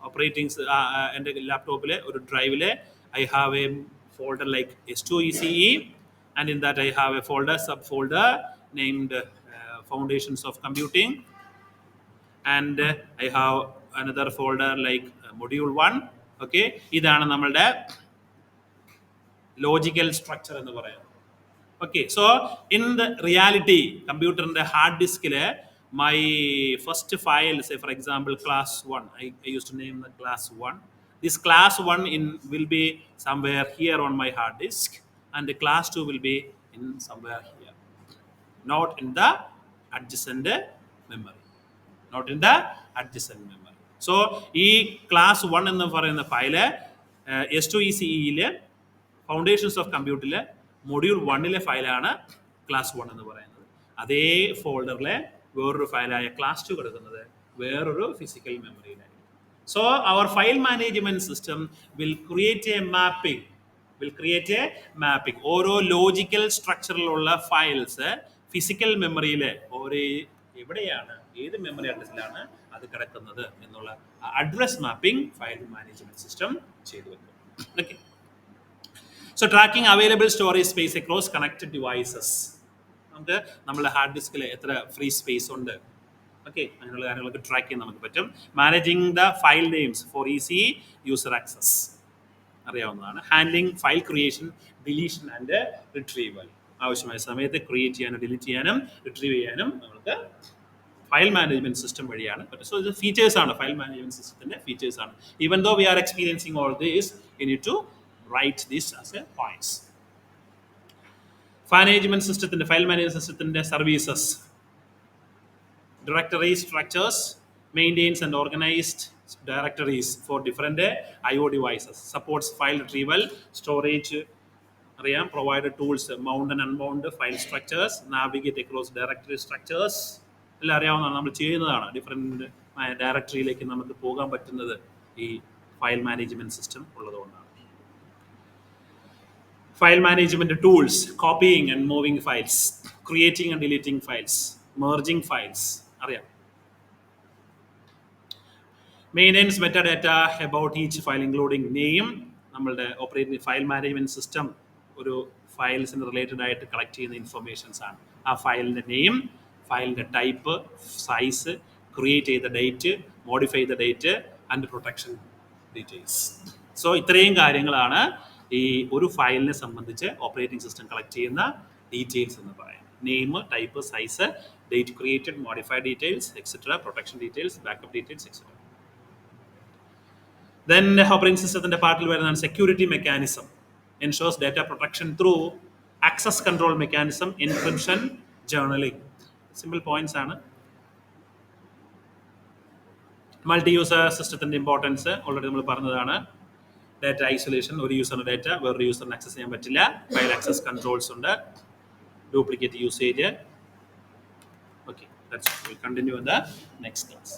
ഓപ്പറേറ്റിംഗ് എൻ്റെ ലാപ്ടോപ്പിലെ ഒരു ഡ്രൈവിൽ I have A folder like S2ECE, and in that I have a folder, subfolder named Foundations of Computing, and I have another folder like Module 1. Okay, ഇതാണ് നമ്മളുടെ ലോജിക്കൽ സ്ട്രക്ചർ എന്ന് പറയുന്നത്. Okay, so in the reality കമ്പ്യൂട്ടറിൻ്റെ hard ഡിസ്കിൽ my first file, say for example class 1, I used to name the class 1. This class 1 will be somewhere here on my hard disk, and the class 2 will be in somewhere here, not in the adjacent memory, not in the adjacent memory. So ഈ class 1 എന്ന് പറയുന്ന file S2ECE foundations of കമ്പ്യൂട്ടറിലെ module 1 ഫയലാണ് class 1 എന്ന് പറയുന്നത്. അതേ ഫോൾഡറിലെ വേറൊരു ഫയലായ class 2 കിടക്കുന്നത് വേറൊരു physical മെമ്മറിയിലായിരിക്കും. So our file management system will create a mapping. ഓരോ ലോജിക്കൽ സ്ട്രക്ചറിലുള്ള ഫയൽസ് ഫിസിക്കൽ മെമ്മറിയിൽ എവിടെയാണ്, ഏത് മെമ്മറി അഡ്രസ്സിലാണ് അത് കിടക്കുന്നത് എന്നുള്ള address mapping file management system ചെയ്തു വെക്കും. Okay, so tracking available storage space across connected devices. നമുക്ക് നമ്മുടെ ഹാർഡ് ഡിസ്കിൽ എത്ര ഫ്രീ സ്പേസ് ഉണ്ട്, ഓക്കെ, അങ്ങനെയുള്ള കാര്യങ്ങളൊക്കെ ട്രാക്ക് ചെയ്യാൻ നമുക്ക് പറ്റും. Managing the file names for easy user access അറിയാവുന്നതാണ്. Handling file creation, deletion and retrieval. ആവശ്യമായ സമയത്ത് ക്രിയേറ്റ് ചെയ്യാനും ഡിലീറ്റ് ചെയ്യാനും റിട്രീവ് ചെയ്യാനും നമുക്ക് ഫയൽ മാനേജ്മെന്റ് സിസ്റ്റം വഴിയാണ് പറ്റും. സോ ഇത് ഫീച്ചേഴ്സ് ആണ്, ഫയൽ മാനേജ്മെന്റ് സിസ്റ്റത്തിന്റെ ഫീച്ചേഴ്സ് ആണ്. Even though we are experiencing all this, you need to write this as a points. File management സിസ്റ്റത്തിന്റെ services: directory structures, maintains and organized directories for different IO devices, supports file retrieval, storage, provided tools, mount and unmount file structures, navigate across directory structures. എല്ലാം അറിയാവുന്നതാണ്, നമ്മൾ ചെയ്യുന്നതാണ്. Different ഡയറക്ടറിയിലേക്ക് നമുക്ക് പോകാൻ പറ്റുന്നത് ഈ file management system ഉള്ളതുകൊണ്ടാണ്. File management tools: copying and moving files, creating and deleting files, merging files അറിയാം. Maintenance metadata about each file including name. നമ്മളുടെ ഓപ്പറേറ്റിംഗ് ഫയൽ മാനേജ്മെൻറ്റ് സിസ്റ്റം ഒരു ഫയൽസിന് റിലേറ്റഡ് ആയിട്ട് കളക്ട് ചെയ്യുന്ന ഇൻഫർമേഷൻസ് ആണ്. ആ ഫയലിൻ്റെ നെയിം, ഫയലിൻ്റെ ടൈപ്പ്, സൈസ്, ക്രിയേറ്റ് ചെയ്ത ഡേറ്റ്, മോഡിഫൈ ചെയ്ത date and protection details. So ഇത്രയും കാര്യങ്ങളാണ് ഈ ഒരു ഫയലിനെ സംബന്ധിച്ച് ഓപ്പറേറ്റിംഗ് സിസ്റ്റം കളക്ട് ചെയ്യുന്ന ഡീറ്റെയിൽസ് എന്ന് പറയുന്നത്. Name, type, size, date created, modified details, etc., protection details, backup details, etc. Then operating system in the part where security mechanism ensures data protection through access control mechanism, encryption, journaling. Simple points ആണ്. Multi user സിസ്റ്റത്തിന്റെ importance already നമ്മൾ പറഞ്ഞതാണ്. Data isolation, ഒരു യൂസറിന്റെ data വേറൊരു യൂസറിന് access ചെയ്യാൻ പറ്റില്ല. File access controls ഉണ്ട്. Duplicate usage. Okay, that's it. We'll continue in the next class.